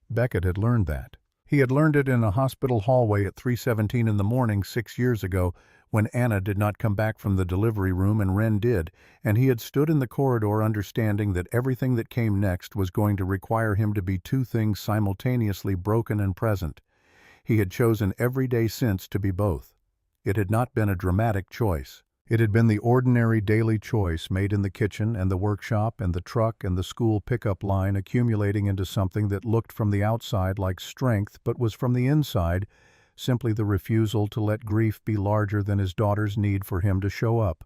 A: Beckett had learned that. He had learned it in a hospital hallway at 3:17 in the morning 6 years ago, when Anna did not come back from the delivery room and Wren did, and he had stood in the corridor understanding that everything that came next was going to require him to be two things simultaneously broken and present. He had chosen every day since to be both. It had not been a dramatic choice. It had been the ordinary daily choice made in the kitchen and the workshop and the truck and the school pickup line, accumulating into something that looked from the outside like strength but was from the inside simply the refusal to let grief be larger than his daughter's need for him to show up.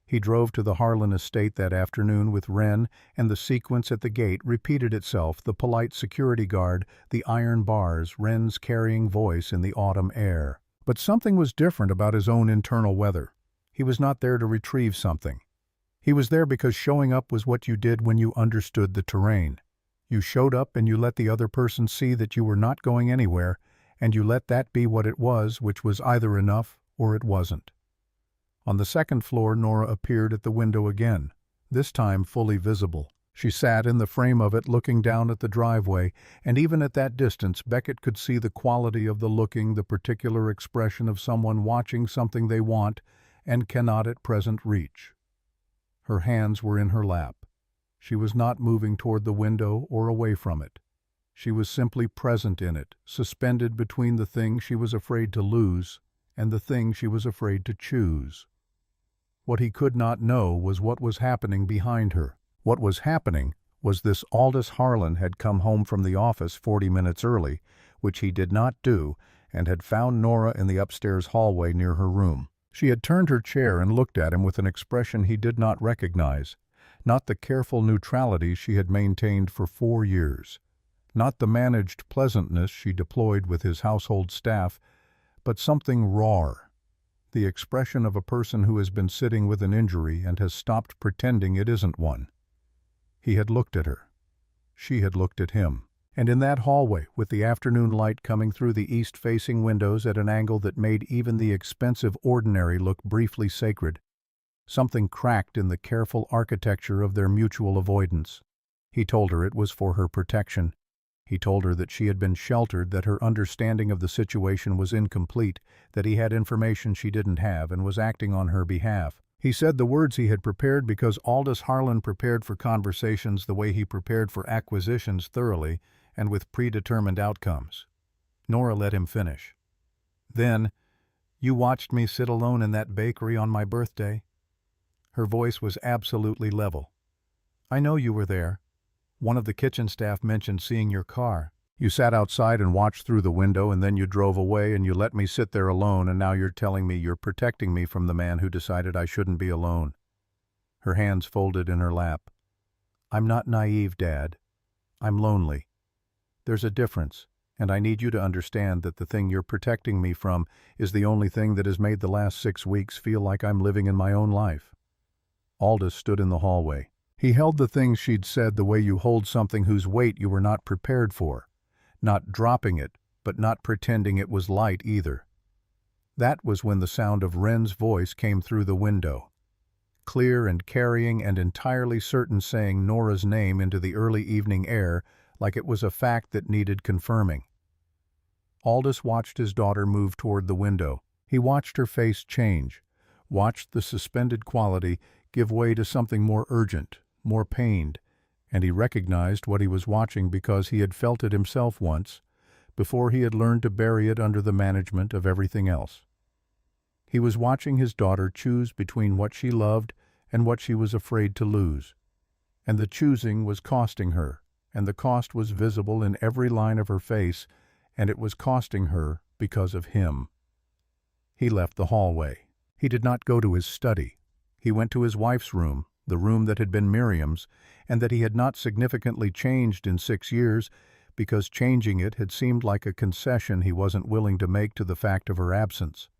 A: He drove to the Harlan estate that afternoon with Wren, and the sequence at the gate repeated itself: the polite security guard, the iron bars, Wren's carrying voice in the autumn air. But something was different about his own internal weather. He was not there to retrieve something. He was there because showing up was what you did when you understood the terrain. You showed up and you let the other person see that you were not going anywhere, and you let that be what it was, which was either enough or it wasn't. On the second floor, Nora appeared at the window again, this time fully visible. She sat in the frame of it looking down at the driveway, and even at that distance Beckett could see the quality of the looking, the particular expression of someone watching something they want and cannot at present reach. Her hands were in her lap. She was not moving toward the window or away from it. She was simply present in it, suspended between the thing she was afraid to lose and the thing she was afraid to choose. What he could not know was what was happening behind her. What was happening was this: Aldous Harlan had come home from the office 40 minutes early, which he did not do, and had found Nora in the upstairs hallway near her room. She had turned her chair and looked at him with an expression he did not recognize, not the careful neutrality she had maintained for 4 years, not the managed pleasantness she deployed with his household staff, but something rawer. The expression of a person who has been sitting with an injury and has stopped pretending it isn't one. He had looked at her. She had looked at him. And in that hallway, with the afternoon light coming through the east-facing windows at an angle that made even the expensive ordinary look briefly sacred, something cracked in the careful architecture of their mutual avoidance. He told her it was for her protection. He told her that she had been sheltered, that her understanding of the situation was incomplete, that he had information she didn't have and was acting on her behalf. He said the words he had prepared because Aldous Harlan prepared for conversations the way he prepared for acquisitions, thoroughly and with predetermined outcomes. Nora let him finish. Then, "You watched me sit alone in that bakery on my birthday?" Her voice was absolutely level. "I know you were there. One of the kitchen staff mentioned seeing your car. You sat outside and watched through the window, and then you drove away and you let me sit there alone, and now you're telling me you're protecting me from the man who decided I shouldn't be alone." Her hands folded in her lap. "I'm not naive, Dad. I'm lonely. There's a difference, and I need you to understand that the thing you're protecting me from is the only thing that has made the last 6 weeks feel like I'm living in my own life." Aldous stood in the hallway. He held the things she'd said the way you hold something whose weight you were not prepared for, not dropping it, but not pretending it was light either. That was when the sound of Wren's voice came through the window, clear and carrying and entirely certain, saying Nora's name into the early evening air like it was a fact that needed confirming. Aldous watched his daughter move toward the window. He watched her face change, watched the suspended quality give way to something more urgent, more pained, and he recognized what he was watching because he had felt it himself once, before he had learned to bury it under the management of everything else. He was watching his daughter choose between what she loved and what she was afraid to lose. And the choosing was costing her, and the cost was visible in every line of her face, and it was costing her because of him. He left the hallway. He did not go to his study. He went to his wife's room, the room that had been Miriam's, and that he had not significantly changed in 6 years, because changing it had seemed like a concession he wasn't willing to make to the fact of her absence.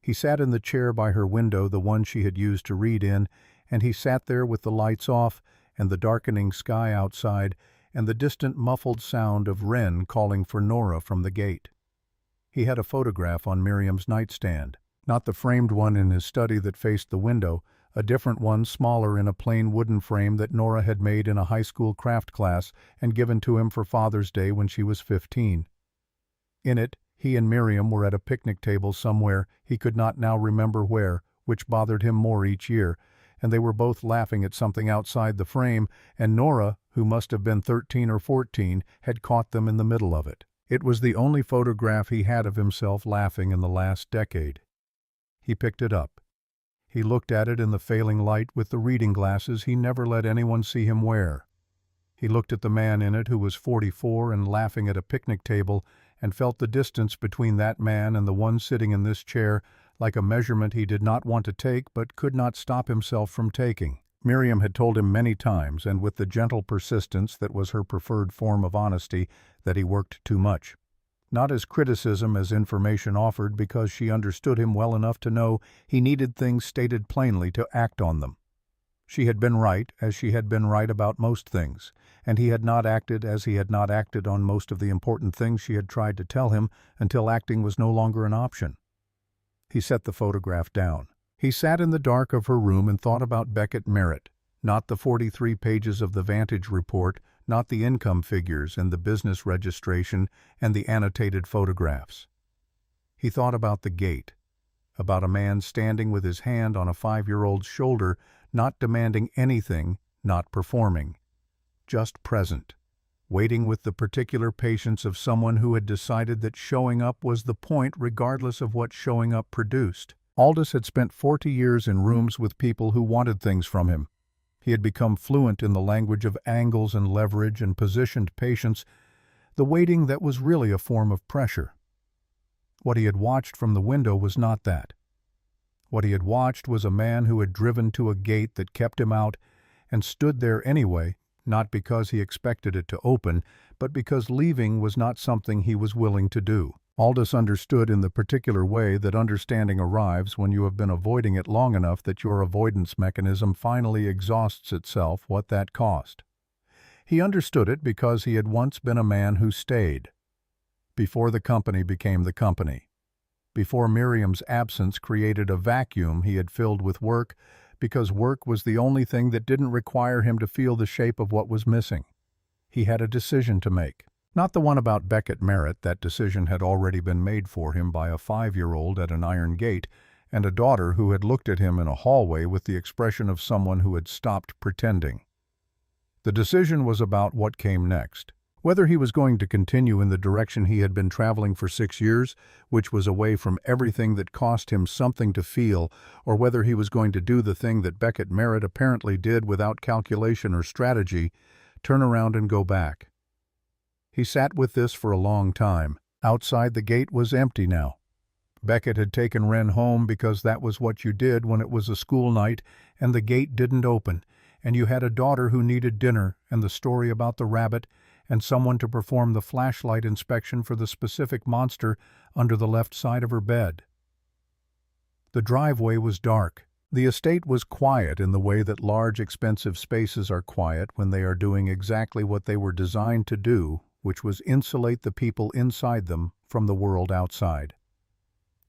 A: He sat in the chair by her window, the one she had used to read in, and he sat there with the lights off and the darkening sky outside and the distant muffled sound of Wren calling for Nora from the gate. He had a photograph on Miriam's nightstand, not the framed one in his study that faced the window, a different one, smaller, in a plain wooden frame that Nora had made in a high school craft class and given to him for Father's Day when she was 15. In it, he and Miriam were at a picnic table somewhere, he could not now remember where, which bothered him more each year, and they were both laughing at something outside the frame, and Nora, who must have been 13 or 14, had caught them in the middle of it. It was the only photograph he had of himself laughing in the last decade. He picked it up. He looked at it in the failing light with the reading glasses he never let anyone see him wear. He looked at the man in it who was 44 and laughing at a picnic table, and felt the distance between that man and the one sitting in this chair like a measurement he did not want to take but could not stop himself from taking. Miriam had told him many times, and with the gentle persistence that was her preferred form of honesty, that he worked too much. Not as criticism as information offered, because she understood him well enough to know he needed things stated plainly to act on them. She had been right, as she had been right about most things, and he had not acted as he had not acted on most of the important things she had tried to tell him until acting was no longer an option. He set the photograph down. He sat in the dark of her room and thought about Beckett Merritt, not the 43 pages of the Vantage report, not the income figures and the business registration and the annotated photographs. He thought about the gate, about a man standing with his hand on a 5-year-old's shoulder, not demanding anything, not performing, just present, waiting with the particular patience of someone who had decided that showing up was the point regardless of what showing up produced. Aldous had spent 40 years in rooms with people who wanted things from him. He had become fluent in the language of angles and leverage and positioned patience, the waiting that was really a form of pressure. What he had watched from the window was not that. What he had watched was a man who had driven to a gate that kept him out and stood there anyway, not because he expected it to open, but because leaving was not something he was willing to do. Aldous understood in the particular way that understanding arrives when you have been avoiding it long enough that your avoidance mechanism finally exhausts itself, what that cost. He understood it because he had once been a man who stayed. Before the company became the company. Before Miriam's absence created a vacuum he had filled with work, because work was the only thing that didn't require him to feel the shape of what was missing. He had a decision to make. Not the one about Beckett Merritt. That decision had already been made for him by a 5-year-old at an iron gate, and a daughter who had looked at him in a hallway with the expression of someone who had stopped pretending. The decision was about what came next. Whether he was going to continue in the direction he had been traveling for 6 years, which was away from everything that cost him something to feel, or whether he was going to do the thing that Beckett Merritt apparently did without calculation or strategy, turn around and go back. He sat with this for a long time. Outside the gate was empty now. Beckett had taken Wren home because that was what you did when it was a school night and the gate didn't open, and you had a daughter who needed dinner and the story about the rabbit and someone to perform the flashlight inspection for the specific monster under the left side of her bed. The driveway was dark. The estate was quiet in the way that large, expensive spaces are quiet when they are doing exactly what they were designed to do, which was insulate the people inside them from the world outside.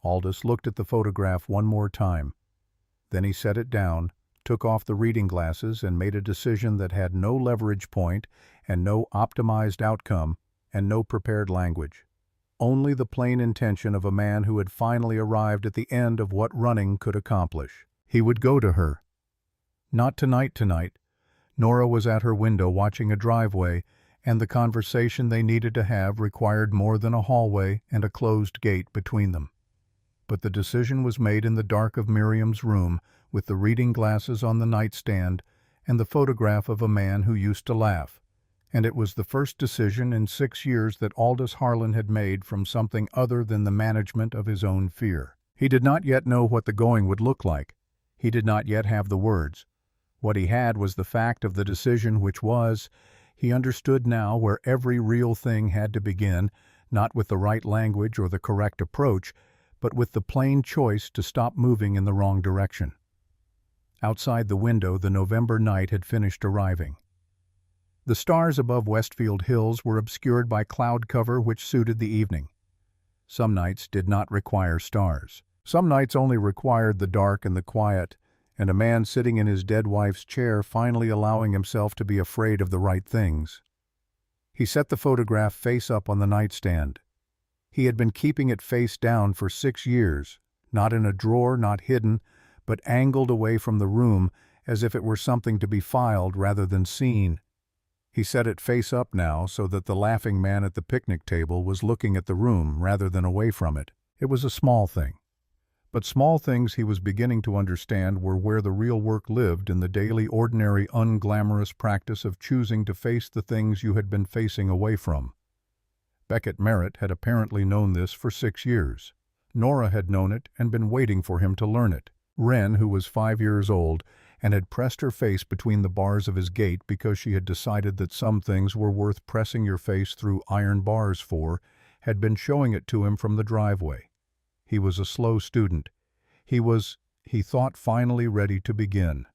A: Aldous looked at the photograph one more time. Then he set it down, took off the reading glasses, and made a decision that had no leverage point and no optimized outcome and no prepared language. Only the plain intention of a man who had finally arrived at the end of what running could accomplish. He would go to her. Not tonight. Nora was at her window watching a driveway, and the conversation they needed to have required more than a hallway and a closed gate between them. But the decision was made in the dark of Miriam's room, with the reading glasses on the nightstand and the photograph of a man who used to laugh, and it was the first decision in 6 years that Aldous Harlan had made from something other than the management of his own fear. He did not yet know what the going would look like. He did not yet have the words. What he had was the fact of the decision, which was, he understood now, where every real thing had to begin, not with the right language or the correct approach, but with the plain choice to stop moving in the wrong direction. Outside the window, the November night had finished arriving. The stars above Westfield Hills were obscured by cloud cover which suited the evening. Some nights did not require stars. Some nights only required the dark and the quiet, and a man sitting in his dead wife's chair finally allowing himself to be afraid of the right things. He set the photograph face up on the nightstand. He had been keeping it face down for 6 years, not in a drawer, not hidden, but angled away from the room as if it were something to be filed rather than seen. He set it face up now so that the laughing man at the picnic table was looking at the room rather than away from it. It was a small thing. But small things, he was beginning to understand, were where the real work lived, in the daily, ordinary, unglamorous practice of choosing to face the things you had been facing away from. Beckett Merritt had apparently known this for 6 years. Nora had known it and been waiting for him to learn it. Wren, who was 5 years old and had pressed her face between the bars of his gate because she had decided that some things were worth pressing your face through iron bars for, had been showing it to him from the driveway. He was a slow student. He thought, finally ready to begin.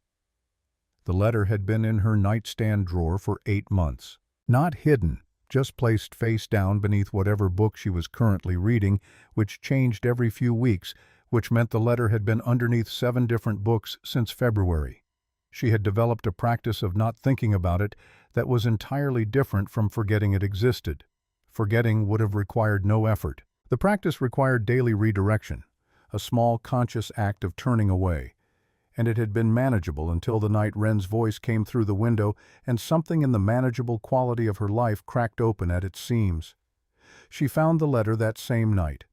A: The letter had been in her nightstand drawer for 8 months. Not hidden, just placed face down beneath whatever book she was currently reading, which changed every few weeks, which meant the letter had been underneath 7 different books since February. She had developed a practice of not thinking about it that was entirely different from forgetting it existed. Forgetting would have required no effort. The practice required daily redirection, a small conscious act of turning away, and it had been manageable until the night Wren's voice came through the window and something in the manageable quality of her life cracked open at its seams. She found the letter that same night.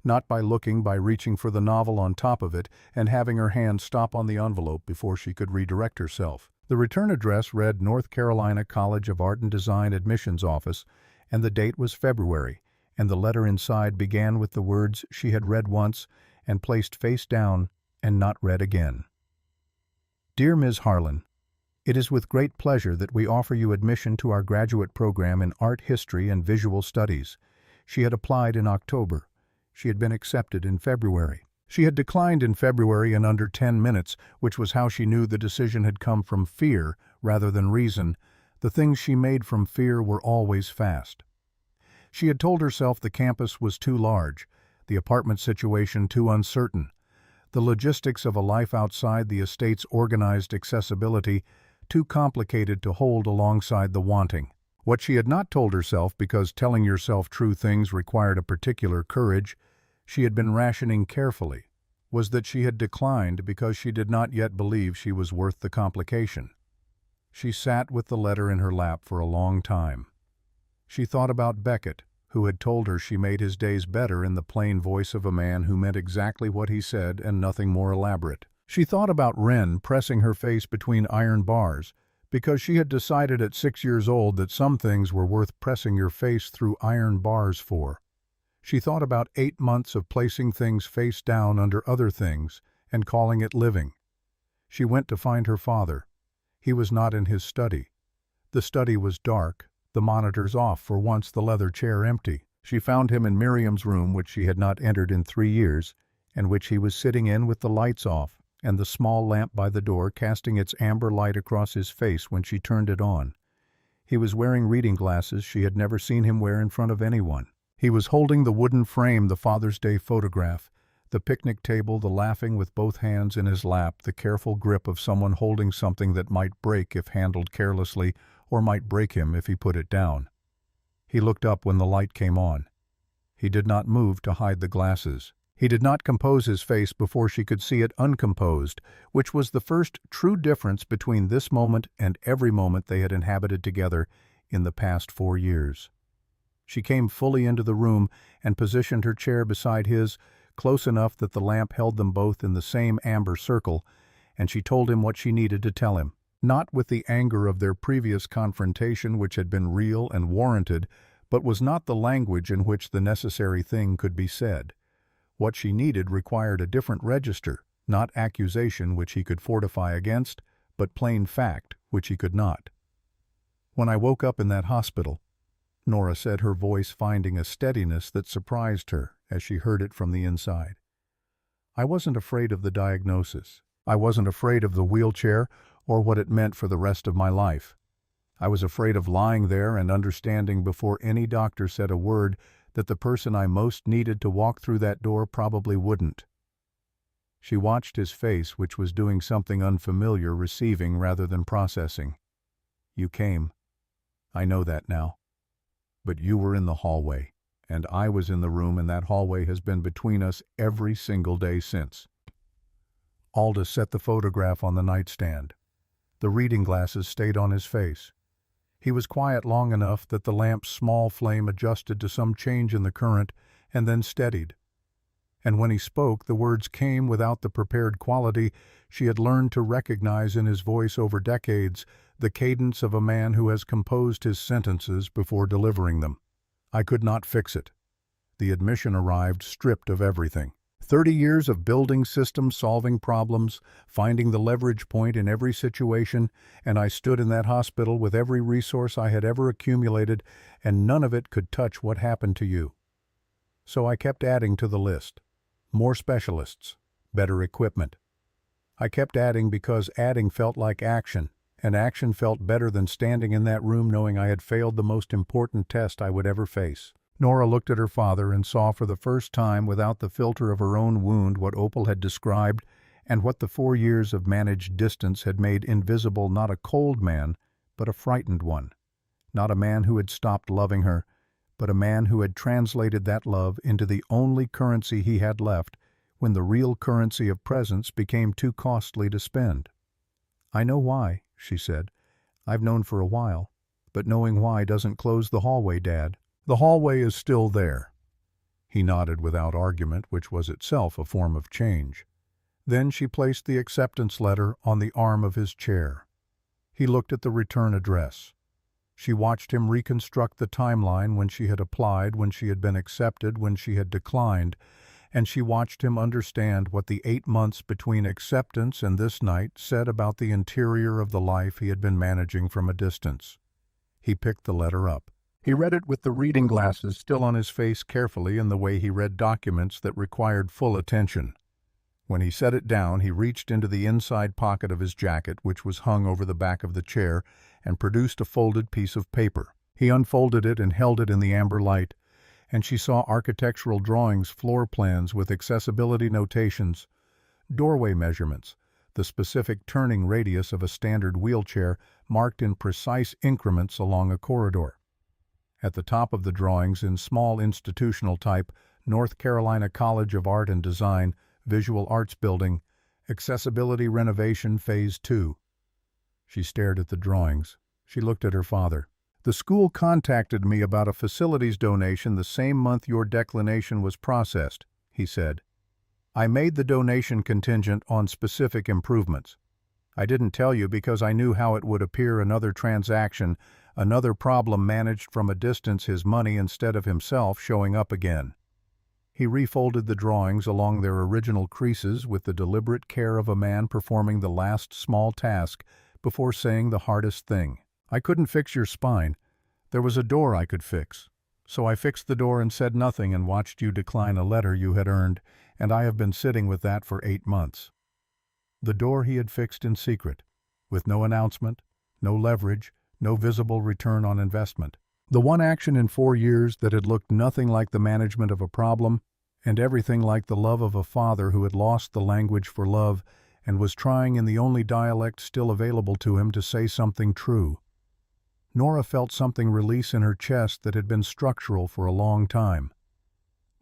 A: Not by looking, by reaching for the novel on top of it and having her hand stop on the envelope before she could redirect herself. The return address read North Carolina College of Art and Design Admissions Office, and the date was February, and the letter inside began with the words she had read once and placed face down and not read again. Dear Ms. Harlan, it is with great pleasure that we offer you admission to our graduate program in Art History and Visual Studies. She had applied in October. She had been accepted in February. She had declined in February in under 10 minutes, which was how she knew the decision had come from fear rather than reason. The things she made from fear were always fast. She had told herself the campus was too large, the apartment situation too uncertain, the logistics of a life outside the estate's organized accessibility too complicated to hold alongside the wanting. What she had not told herself, because telling yourself true things required a particular courage, she had been rationing carefully, was that she had declined because she did not yet believe she was worth the complication. She sat with the letter in her lap for a long time. She thought about Beckett, who had told her she made his days better in the plain voice of a man who meant exactly what he said and nothing more elaborate. She thought about Wren pressing her face between iron bars, because she had decided at 6 years old that some things were worth pressing your face through iron bars for. She thought about 8 months of placing things face down under other things and calling it living. She went to find her father. He was not in his study. The study was dark, the monitors off, for once the leather chair empty. She found him in Miriam's room, which she had not entered in 3 years, and which he was sitting in with the lights off, and the small lamp by the door casting its amber light across his face when she turned it on. He was wearing reading glasses she had never seen him wear in front of anyone. He was holding the wooden frame, the Father's Day photograph, the picnic table, the laughing with both hands in his lap, the careful grip of someone holding something that might break if handled carelessly, or might break him if he put it down. He looked up when the light came on. He did not move to hide the glasses. He did not compose his face before she could see it uncomposed, which was the first true difference between this moment and every moment they had inhabited together in the past 4 years. She came fully into the room and positioned her chair beside his, close enough that the lamp held them both in the same amber circle, and she told him what she needed to tell him, not with the anger of their previous confrontation, which had been real and warranted, but was not the language in which the necessary thing could be said. What she needed required a different register, not accusation, which he could fortify against, but plain fact, which he could not. When I woke up in that hospital, Nora said, her voice finding a steadiness that surprised her as she heard it from the inside. I wasn't afraid of the diagnosis. I wasn't afraid of the wheelchair or what it meant for the rest of my life. I was afraid of lying there and understanding before any doctor said a word that the person I most needed to walk through that door probably wouldn't. She watched his face, which was doing something unfamiliar, receiving rather than processing. You came. I know that now. But you were in the hallway, and I was in the room, and that hallway has been between us every single day since. Aldous set the photograph on the nightstand. The reading glasses stayed on his face. He was quiet long enough that the lamp's small flame adjusted to some change in the current and then steadied. And when he spoke, the words came without the prepared quality she had learned to recognize in his voice over decades, the cadence of a man who has composed his sentences before delivering them. I could not fix it. The admission arrived stripped of everything. 30 years of building systems, solving problems, finding the leverage point in every situation, and I stood in that hospital with every resource I had ever accumulated, and none of it could touch what happened to you. So I kept adding to the list. More specialists, better equipment. I kept adding because adding felt like action, and action felt better than standing in that room knowing I had failed the most important test I would ever face. Nora looked at her father and saw for the first time, without the filter of her own wound, what Opal had described and what the 4 years of managed distance had made invisible. Not a cold man, but a frightened one. Not a man who had stopped loving her, but a man who had translated that love into the only currency he had left when the real currency of presence became too costly to spend. "I know why," she said. "I've known for a while, but knowing why doesn't close the hallway, Dad. The hallway is still there." He nodded without argument, which was itself a form of change. Then she placed the acceptance letter on the arm of his chair. He looked at the return address. She watched him reconstruct the timeline, when she had applied, when she had been accepted, when she had declined, and she watched him understand what the 8 months between acceptance and this night said about the interior of the life he had been managing from a distance. He picked the letter up. He read it with the reading glasses still on his face, carefully, in the way he read documents that required full attention. When he set it down, he reached into the inside pocket of his jacket, which was hung over the back of the chair, and produced a folded piece of paper. He unfolded it and held it in the amber light, and she saw architectural drawings, floor plans with accessibility notations, doorway measurements, the specific turning radius of a standard wheelchair marked in precise increments along a corridor. At the top of the drawings, in small institutional type, North Carolina College of Art and Design, Visual Arts Building, Accessibility Renovation Phase 2. She stared at the drawings. She looked at her father. "The school contacted me about a facilities donation the same month your declination was processed," he said. "I made the donation contingent on specific improvements. I didn't tell you because I knew how it would appear: another transaction, another problem managed from a distance, his money instead of himself showing up again." He refolded the drawings along their original creases with the deliberate care of a man performing the last small task before saying the hardest thing. "I couldn't fix your spine. There was a door I could fix. So I fixed the door and said nothing and watched you decline a letter you had earned, and I have been sitting with that for 8 months. The door he had fixed in secret, with no announcement, no leverage, no visible return on investment. The one action in 4 years that had looked nothing like the management of a problem, and everything like the love of a father who had lost the language for love and was trying in the only dialect still available to him to say something true. Nora felt something release in her chest that had been structural for a long time.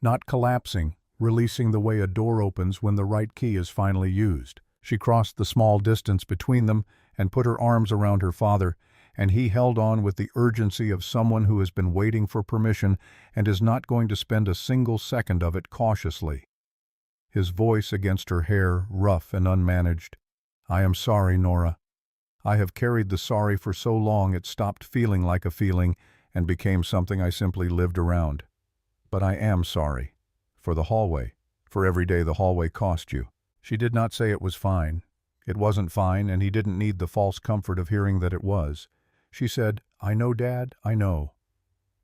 A: Not collapsing, releasing the way a door opens when the right key is finally used. She crossed the small distance between them and put her arms around her father, and he held on with the urgency of someone who has been waiting for permission and is not going to spend a single second of it cautiously. His voice against her hair, rough and unmanaged. "I am sorry, Nora. I have carried the sorry for so long it stopped feeling like a feeling and became something I simply lived around. But I am sorry. For the hallway. For every day the hallway cost you." She did not say it was fine. It wasn't fine, and he didn't need the false comfort of hearing that it was. She said, "I know, Dad, I know."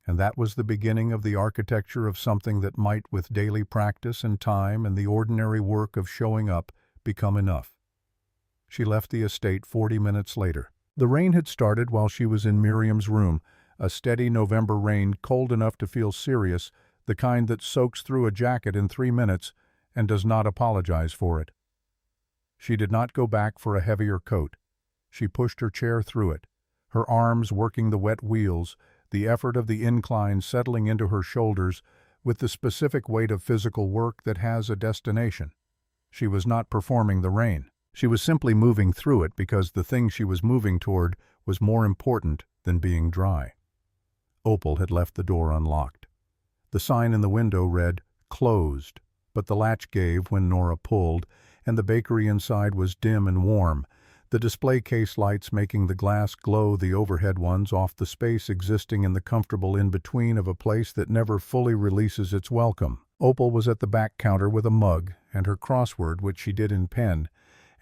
A: And that was the beginning of the architecture of something that might, with daily practice and time and the ordinary work of showing up, become enough. She left the estate 40 minutes later. The rain had started while she was in Miriam's room, a steady November rain, cold enough to feel serious, the kind that soaks through a jacket in 3 minutes and does not apologize for it. She did not go back for a heavier coat. She pushed her chair through it, her arms working the wet wheels, the effort of the incline settling into her shoulders with the specific weight of physical work that has a destination. She was not performing the rain. She was simply moving through it because the thing she was moving toward was more important than being dry. Opal had left the door unlocked. The sign in the window read, "Closed," but the latch gave when Nora pulled, and the bakery inside was dim and warm, the display case lights making the glass glow the overhead ones off the space existing in the comfortable in-between of a place that never fully releases its welcome. Opal was at the back counter with a mug and her crossword, which she did in pen,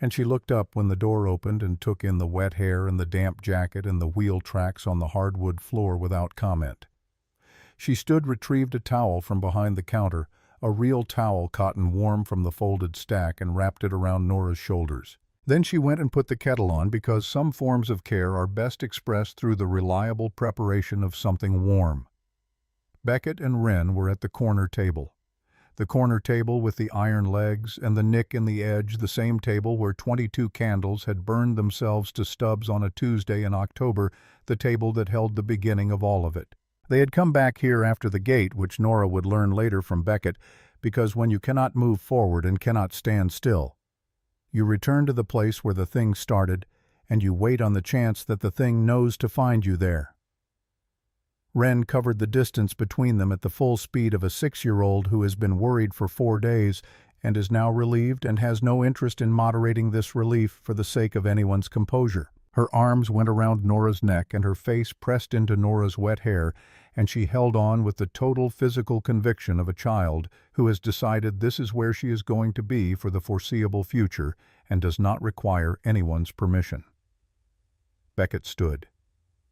A: and she looked up when the door opened and took in the wet hair and the damp jacket and the wheel tracks on the hardwood floor without comment. She retrieved a towel from behind the counter, a real towel cotton warm from the folded stack, and wrapped it around Nora's shoulders. Then she went and put the kettle on because some forms of care are best expressed through the reliable preparation of something warm. Beckett and Wren were at the corner table. The corner table with the iron legs and the nick in the edge, the same table where 22 candles had burned themselves to stubs on a Tuesday in October, the table that held the beginning of all of it. They had come back here after the gate, which Nora would learn later from Beckett, because when you cannot move forward and cannot stand still, you return to the place where the thing started, and you wait on the chance that the thing knows to find you there. Wren covered the distance between them at the full speed of a 6-year-old who has been worried for 4 days and is now relieved and has no interest in moderating this relief for the sake of anyone's composure. Her arms went around Nora's neck and her face pressed into Nora's wet hair, and she held on with the total physical conviction of a child who has decided this is where she is going to be for the foreseeable future and does not require anyone's permission. Beckett stood.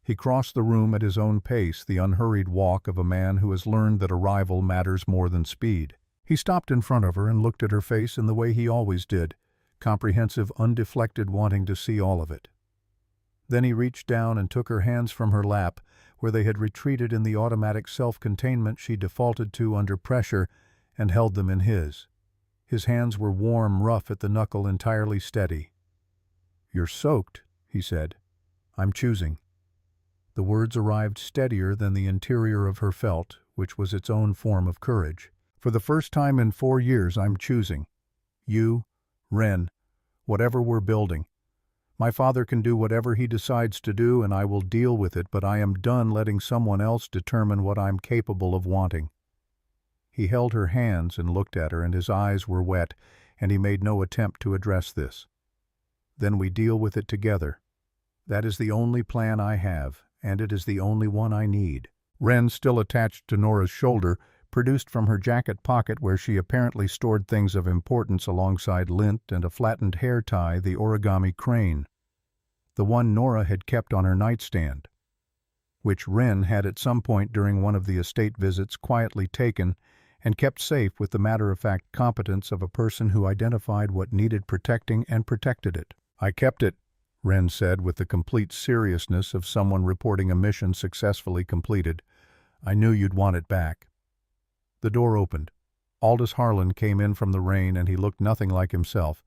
A: He crossed the room at his own pace, the unhurried walk of a man who has learned that arrival matters more than speed. He stopped in front of her and looked at her face in the way he always did, comprehensive, undeflected, wanting to see all of it. Then he reached down and took her hands from her lap, where they had retreated in the automatic self-containment she defaulted to under pressure, and held them in his. His hands were warm, rough at the knuckle, entirely steady. "You're soaked," he said. "I'm choosing." The words arrived steadier than the interior of her felt, which was its own form of courage. "For the first time in 4 years, I'm choosing. You, Wren, whatever we're building. My father can do whatever he decides to do, and I will deal with it, but I am done letting someone else determine what I'm capable of wanting." He held her hands and looked at her, and his eyes were wet, and he made no attempt to address this. "Then we deal with it together. That is the only plan I have, and it is the only one I need." Wren, still attached to Nora's shoulder, produced from her jacket pocket, where she apparently stored things of importance alongside lint and a flattened hair tie, the origami crane, the one Nora had kept on her nightstand, which Wren had at some point during one of the estate visits quietly taken and kept safe with the matter-of-fact competence of a person who identified what needed protecting and protected it. "I kept it," Wren said with the complete seriousness of someone reporting a mission successfully completed. "I knew you'd want it back." The door opened. Aldous Harlan came in from the rain, and he looked nothing like himself.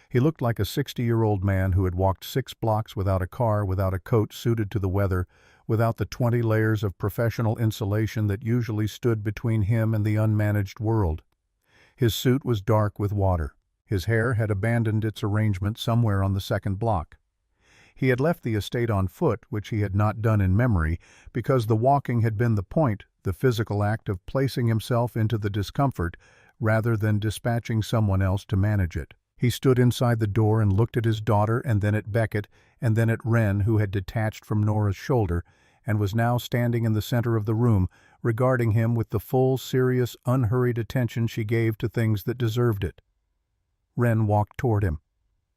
A: He looked like a 60-year-old man who had walked 6 blocks without a car, without a coat suited to the weather, without the 20 layers of professional insulation that usually stood between him and the unmanaged world. His suit was dark with water. His hair had abandoned its arrangement somewhere on the 2nd block. He had left the estate on foot, which he had not done in memory, because the walking had been the point, the physical act of placing himself into the discomfort, rather than dispatching someone else to manage it. He stood inside the door and looked at his daughter, and then at Beckett, and then at Wren, who had detached from Nora's shoulder, and was now standing in the center of the room, regarding him with the full, serious, unhurried attention she gave to things that deserved it. Wren walked toward him.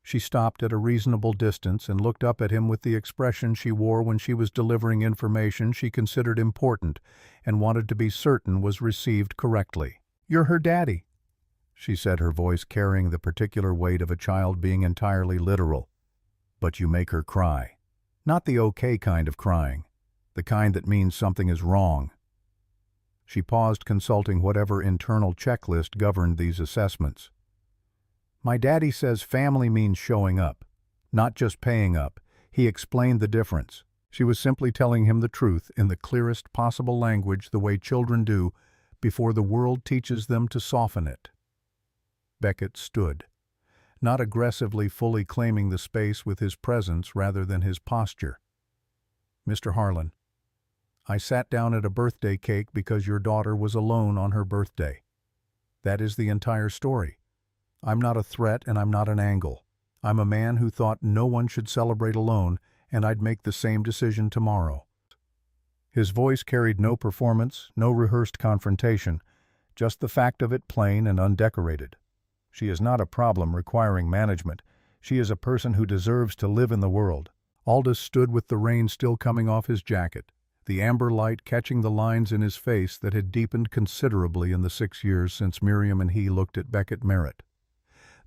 A: She stopped at a reasonable distance and looked up at him with the expression she wore when she was delivering information she considered important and wanted to be certain was received correctly. "You're her daddy," she said, her voice carrying the particular weight of a child being entirely literal. "But you make her cry. Not the okay kind of crying, the kind that means something is wrong." She paused, consulting whatever internal checklist governed these assessments. "My daddy says family means showing up, not just paying up." He explained the difference. She was simply telling him the truth in the clearest possible language, the way children do, before the world teaches them to soften it. Beckett stood, not aggressively fully claiming the space with his presence rather than his posture. "Mr. Harlan, I sat down at a birthday cake because your daughter was alone on her birthday. That is the entire story. I'm not a threat and I'm not an angle. I'm a man who thought no one should celebrate alone, and I'd make the same decision tomorrow." His voice carried no performance, no rehearsed confrontation, just the fact of it, plain and undecorated. "She is not a problem requiring management. She is a person who deserves to live in the world." Aldous stood with the rain still coming off his jacket, the amber light catching the lines in his face that had deepened considerably in the 6 years since Miriam and he looked at Beckett Merritt.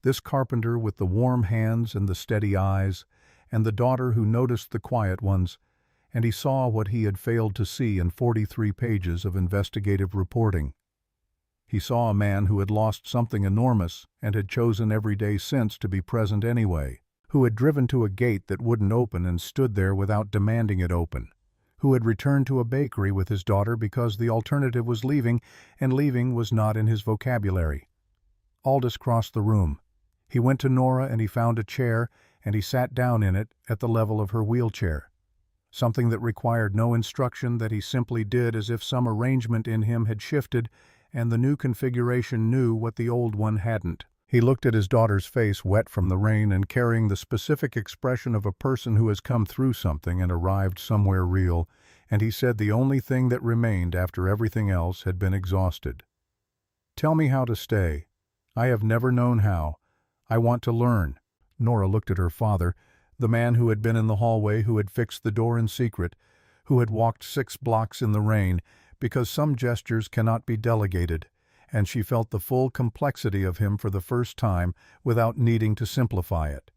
A: This carpenter with the warm hands and the steady eyes, and the daughter who noticed the quiet ones, and he saw what he had failed to see in 43 pages of investigative reporting. He saw a man who had lost something enormous and had chosen every day since to be present anyway, who had driven to a gate that wouldn't open and stood there without demanding it open, who had returned to a bakery with his daughter because the alternative was leaving, and leaving was not in his vocabulary. Aldous crossed the room. He went to Nora and he found a chair, and he sat down in it at the level of her wheelchair. Something that required no instruction, that he simply did as if some arrangement in him had shifted, and the new configuration knew what the old one hadn't. He looked at his daughter's face, wet from the rain and carrying the specific expression of a person who has come through something and arrived somewhere real, and he said the only thing that remained after everything else had been exhausted. "Tell me how to stay. I have never known how. I want to learn." Nora looked at her father, the man who had been in the hallway, who had fixed the door in secret, who had walked 6 blocks in the rain, because some gestures cannot be delegated, and she felt the full complexity of him for the first time without needing to simplify it.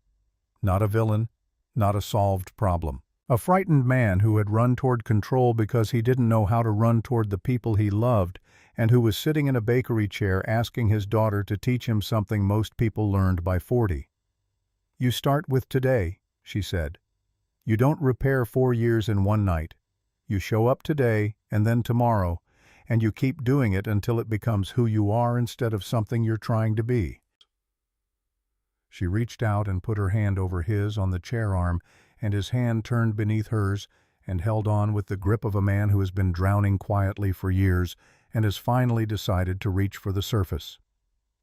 A: Not a villain, not a solved problem. A frightened man who had run toward control because he didn't know how to run toward the people he loved, and who was sitting in a bakery chair asking his daughter to teach him something most people learned by 40. "You start with today," she said. "You don't repair 4 years in one night. You show up today and then tomorrow, and you keep doing it until it becomes who you are instead of something you're trying to be." She reached out and put her hand over his on the chair arm, and his hand turned beneath hers and held on with the grip of a man who has been drowning quietly for years and has finally decided to reach for the surface.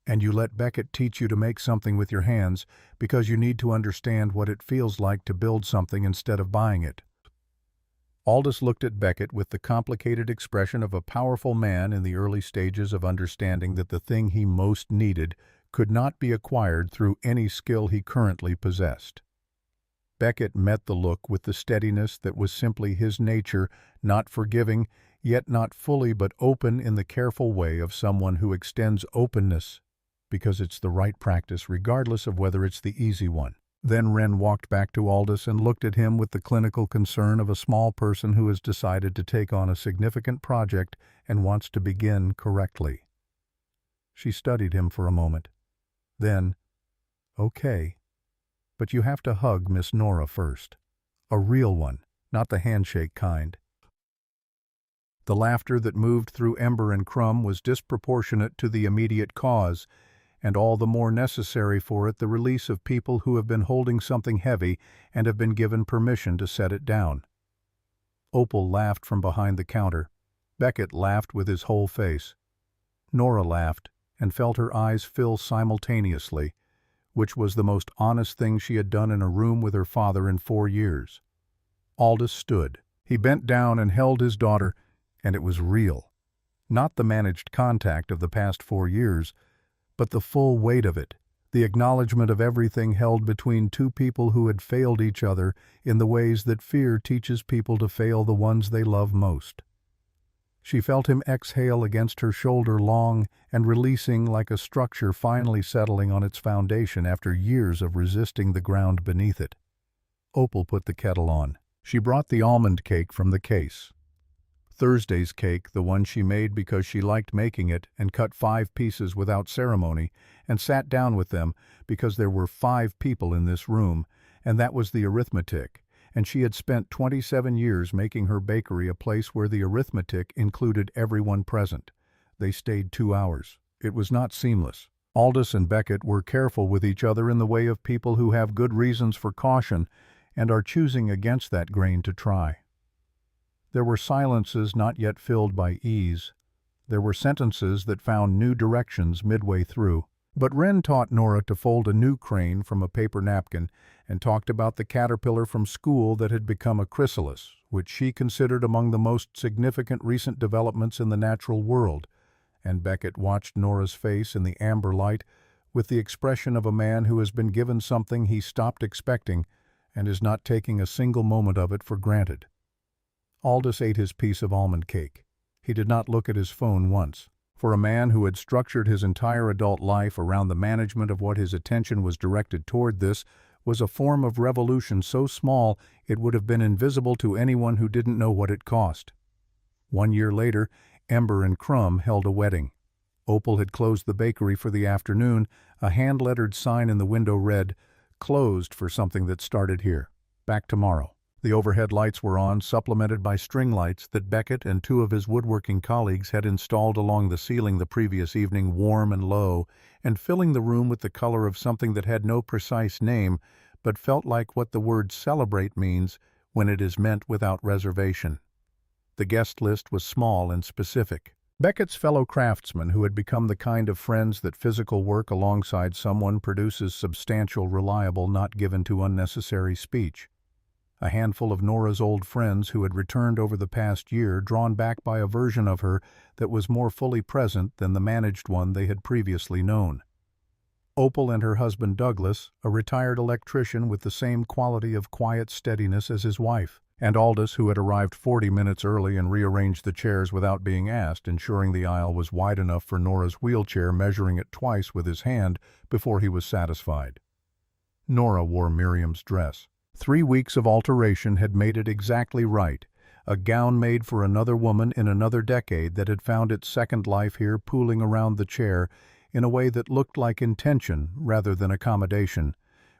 A: "And you let Beckett teach you to make something with your hands because you need to understand what it feels like to build something instead of buying it." Aldous looked at Beckett with the complicated expression of a powerful man in the early stages of understanding that the thing he most needed could not be acquired through any skill he currently possessed. Beckett met the look with the steadiness that was simply his nature, not forgiving, yet not fully but open in the careful way of someone who extends openness because it's the right practice regardless of whether it's the easy one. Then Wren walked back to Aldous and looked at him with the clinical concern of a small person who has decided to take on a significant project and wants to begin correctly. She studied him for a moment. Then, "Okay, but you have to hug Miss Nora first. A real one, not the handshake kind." The laughter that moved through Ember and Crumb was disproportionate to the immediate cause, and all the more necessary for it the release of people who have been holding something heavy and have been given permission to set it down. Opal laughed from behind the counter. Beckett laughed with his whole face. Nora laughed and felt her eyes fill simultaneously, which was the most honest thing she had done in a room with her father in 4 years. Aldous stood. He bent down and held his daughter, and it was real. Not the managed contact of the past 4 years, but the full weight of it, the acknowledgement of everything held between two people who had failed each other in the ways that fear teaches people to fail the ones they love most. She felt him exhale against her shoulder long and releasing like a structure finally settling on its foundation after years of resisting the ground beneath it. Opal put the kettle on. She brought the almond cake from the case. Thursday's cake, the one she made because she liked making it, and cut 5 pieces without ceremony, and sat down with them because there were 5 people in this room, and that was the arithmetic, and she had spent 27 years making her bakery a place where the arithmetic included everyone present. They stayed 2 hours. It was not seamless. Aldous and Beckett were careful with each other in the way of people who have good reasons for caution and are choosing against that grain to try. There were silences not yet filled by ease. There were sentences that found new directions midway through. But Wren taught Nora to fold a new crane from a paper napkin and talked about the caterpillar from school that had become a chrysalis, which she considered among the most significant recent developments in the natural world. And Beckett watched Nora's face in the amber light with the expression of a man who has been given something he stopped expecting and is not taking a single moment of it for granted. Aldous ate his piece of almond cake. He did not look at his phone once. For a man who had structured his entire adult life around the management of what his attention was directed toward, this was a form of revolution so small it would have been invisible to anyone who didn't know what it cost. 1 year later, Ember and Crumb held a wedding. Opal had closed the bakery for the afternoon. A hand-lettered sign in the window read, "Closed for something that started here. Back tomorrow." The overhead lights were on, supplemented by string lights that Beckett and 2 of his woodworking colleagues had installed along the ceiling the previous evening, warm and low, and filling the room with the color of something that had no precise name, but felt like what the word celebrate means when it is meant without reservation. The guest list was small and specific. Beckett's fellow craftsmen, who had become the kind of friends that physical work alongside someone produces substantial, reliable, not given to unnecessary speech. A handful of Nora's old friends who had returned over the past year, drawn back by a version of her that was more fully present than the managed one they had previously known. Opal and her husband Douglas, a retired electrician with the same quality of quiet steadiness as his wife, and Aldous, who had arrived 40 minutes early and rearranged the chairs without being asked, ensuring the aisle was wide enough for Nora's wheelchair, measuring it twice with his hand before he was satisfied. Nora wore Miriam's dress. 3 weeks of alteration had made it exactly right, a gown made for another woman in another decade that had found its second life here, pooling around the chair in a way that looked like intention rather than accommodation,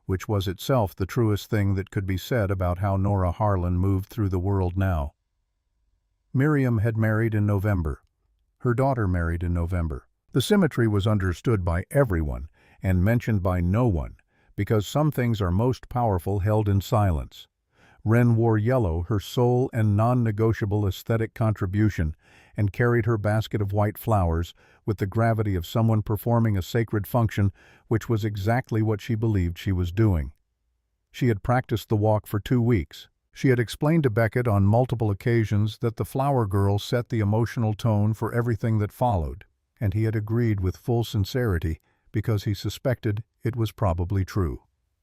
A: which was itself the truest thing that could be said about how Nora Harlan moved through the world now. Miriam had married in November. Her daughter married in November. The symmetry was understood by everyone and mentioned by no one, because some things are most powerful held in silence. Wren wore yellow, her sole and non-negotiable aesthetic contribution, and carried her basket of white flowers with the gravity of someone performing a sacred function, which was exactly what she believed she was doing. She had practiced the walk for 2 weeks. She had explained to Beckett on multiple occasions that the flower girl set the emotional tone for everything that followed, and he had agreed with full sincerity because he suspected it was probably true.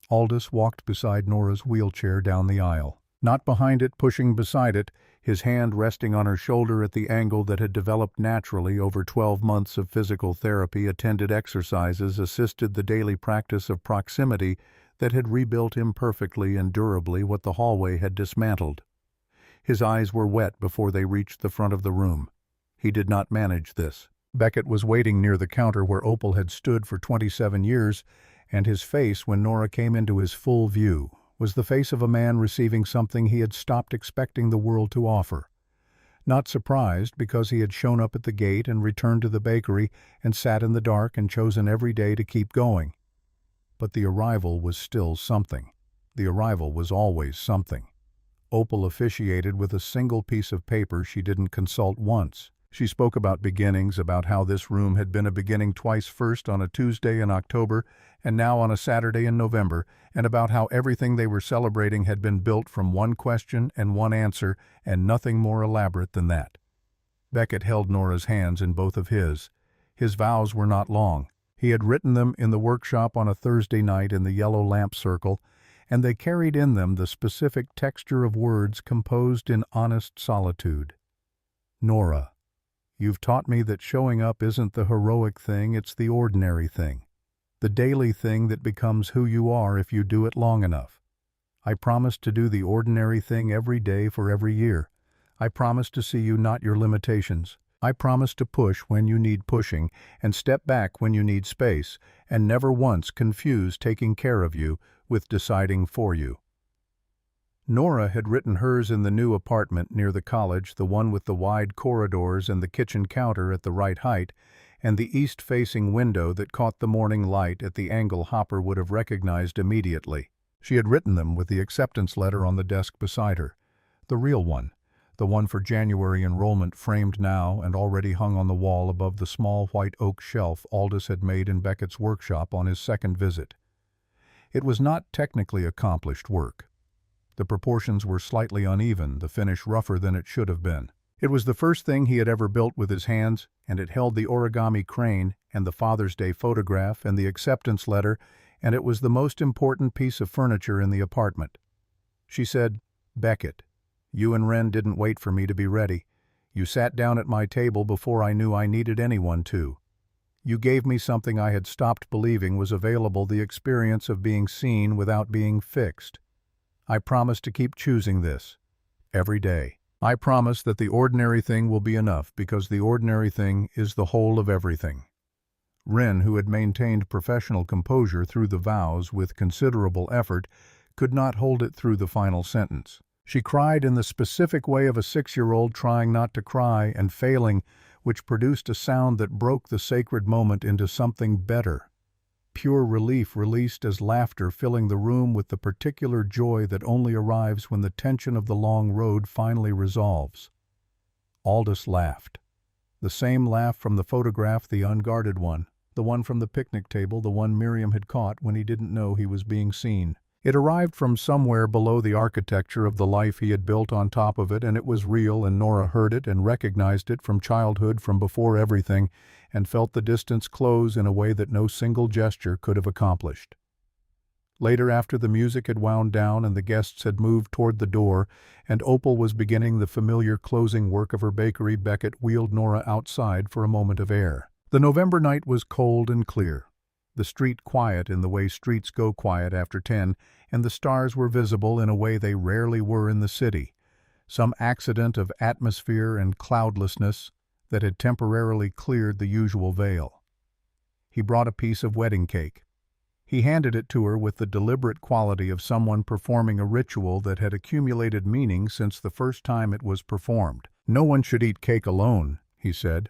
A: Aldous walked beside Nora's wheelchair down the aisle. Not behind it, pushing beside it, his hand resting on her shoulder at the angle that had developed naturally over 12 months of physical therapy, attended exercises, assisted the daily practice of proximity that had rebuilt imperfectly and durably what the hallway had dismantled. His eyes were wet before they reached the front of the room. He did not manage this. Beckett was waiting near the counter where Opal had stood for 27 years, and his face, when Nora came into his full view, was the face of a man receiving something he had stopped expecting the world to offer. Not surprised, because he had shown up at the gate and returned to the bakery and sat in the dark and chosen every day to keep going. But the arrival was still something. The arrival was always something. Opal officiated with a single piece of paper she didn't consult once. She spoke about beginnings, about how this room had been a beginning twice, first on a Tuesday in October and now on a Saturday in November, and about how everything they were celebrating had been built from one question and one answer, and nothing more elaborate than that. Beckett held Nora's hands in both of his. His vows were not long. He had written them in the workshop on a Thursday night in the yellow lamp circle, and they carried in them the specific texture of words composed in honest solitude. Nora, you've taught me that showing up isn't the heroic thing, it's the ordinary thing. The daily thing that becomes who you are if you do it long enough. I promise to do the ordinary thing every day for every year. I promise to see you, not your limitations. I promise to push when you need pushing and step back when you need space, and never once confuse taking care of you with deciding for you. Nora had written hers in the new apartment near the college, the one with the wide corridors and the kitchen counter at the right height, and the east-facing window that caught the morning light at the angle Hopper would have recognized immediately. She had written them with the acceptance letter on the desk beside her. The real one, the one for January enrollment, framed now and already hung on the wall above the small white oak shelf Aldous had made in Beckett's workshop on his second visit. It was not technically accomplished work. The proportions were slightly uneven, the finish rougher than it should have been. It was the first thing he had ever built with his hands, and it held the origami crane and the Father's Day photograph and the acceptance letter, and it was the most important piece of furniture in the apartment. She said, "Beckett, you and Wren didn't wait for me to be ready. You sat down at my table before I knew I needed anyone to. You gave me something I had stopped believing was available, the experience of being seen without being fixed. I promise to keep choosing this. Every day. I promise that the ordinary thing will be enough, because the ordinary thing is the whole of everything." Wren, who had maintained professional composure through the vows with considerable effort, could not hold it through the final sentence. She cried in the specific way of a 6-year-old trying not to cry and failing, which produced a sound that broke the sacred moment into something better. Pure relief released as laughter, filling the room with the particular joy that only arrives when the tension of the long road finally resolves. Aldous laughed. The same laugh from the photograph, the unguarded one, the one from the picnic table, the one Miriam had caught when he didn't know he was being seen. It arrived from somewhere below the architecture of the life he had built on top of it, and it was real, and Nora heard it and recognized it from childhood, from before everything, and felt the distance close in a way that no single gesture could have accomplished. Later, after the music had wound down and the guests had moved toward the door, and Opal was beginning the familiar closing work of her bakery, Beckett wheeled Nora outside for a moment of air. The November night was cold and clear. The street quiet in the way streets go quiet after 10, and the stars were visible in a way they rarely were in the city, some accident of atmosphere and cloudlessness that had temporarily cleared the usual veil. He brought a piece of wedding cake. He handed it to her with the deliberate quality of someone performing a ritual that had accumulated meaning since the first time it was performed. "No one should eat cake alone," he said.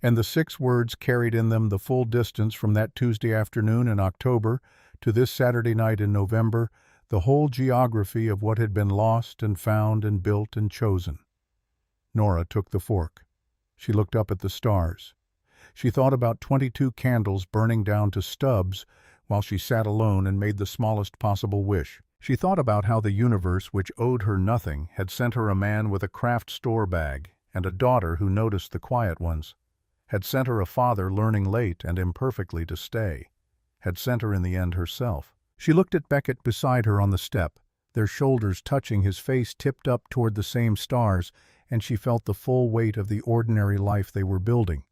A: And the 6 words carried in them the full distance from that Tuesday afternoon in October to this Saturday night in November, the whole geography of what had been lost and found and built and chosen. Nora took the fork. She looked up at the stars. She thought about 22 candles burning down to stubs while she sat alone and made the smallest possible wish. She thought about how the universe, which owed her nothing, had sent her a man with a craft store bag and a daughter who noticed the quiet ones, had sent her a father learning late and imperfectly to stay, had sent her in the end herself. She looked at Beckett beside her on the step, their shoulders touching, his face tipped up toward the same stars, and she felt the full weight of the ordinary life they were building.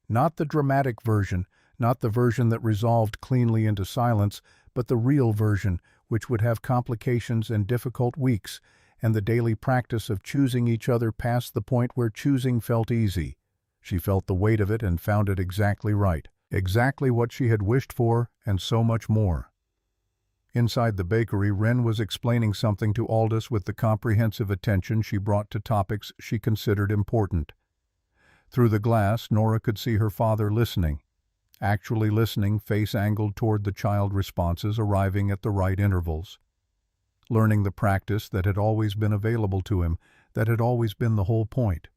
A: Not the dramatic version, not the version that resolved cleanly into silence, but the real version, which would have complications and difficult weeks, and the daily practice of choosing each other past the point where choosing felt easy. She felt the weight of it and found it exactly right, exactly what she had wished for, and so much more. Inside the bakery, Wren was explaining something to Aldous with the comprehensive attention she brought to topics she considered important. Through the glass, Nora could see her father listening, actually listening, face angled toward the child, responses arriving at the right intervals. Learning the practice that had always been available to him, that had always been the whole point.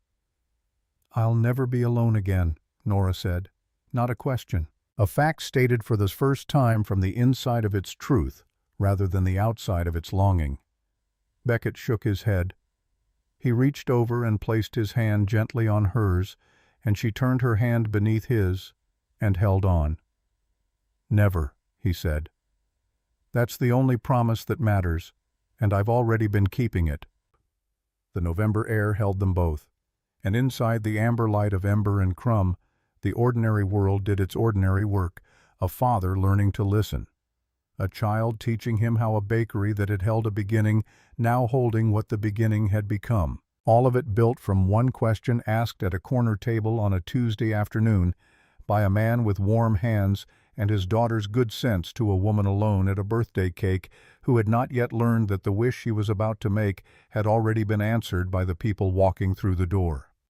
A: "I'll never be alone again," Nora said. Not a question. A fact stated for the first time from the inside of its truth, rather than the outside of its longing. Beckett shook his head. He reached over and placed his hand gently on hers, and she turned her hand beneath his and held on. "Never," he said. "That's the only promise that matters, and I've already been keeping it." The November air held them both, and inside the amber light of ember and crumb, the ordinary world did its ordinary work, a father learning to listen, a child teaching him how a bakery that had held a beginning, now holding what the beginning had become. All of it built from one question asked at a corner table on a Tuesday afternoon by a man with warm hands and his daughter's good sense to a woman alone at a birthday cake who had not yet learned that the wish she was about to make had already been answered by the people walking through the door.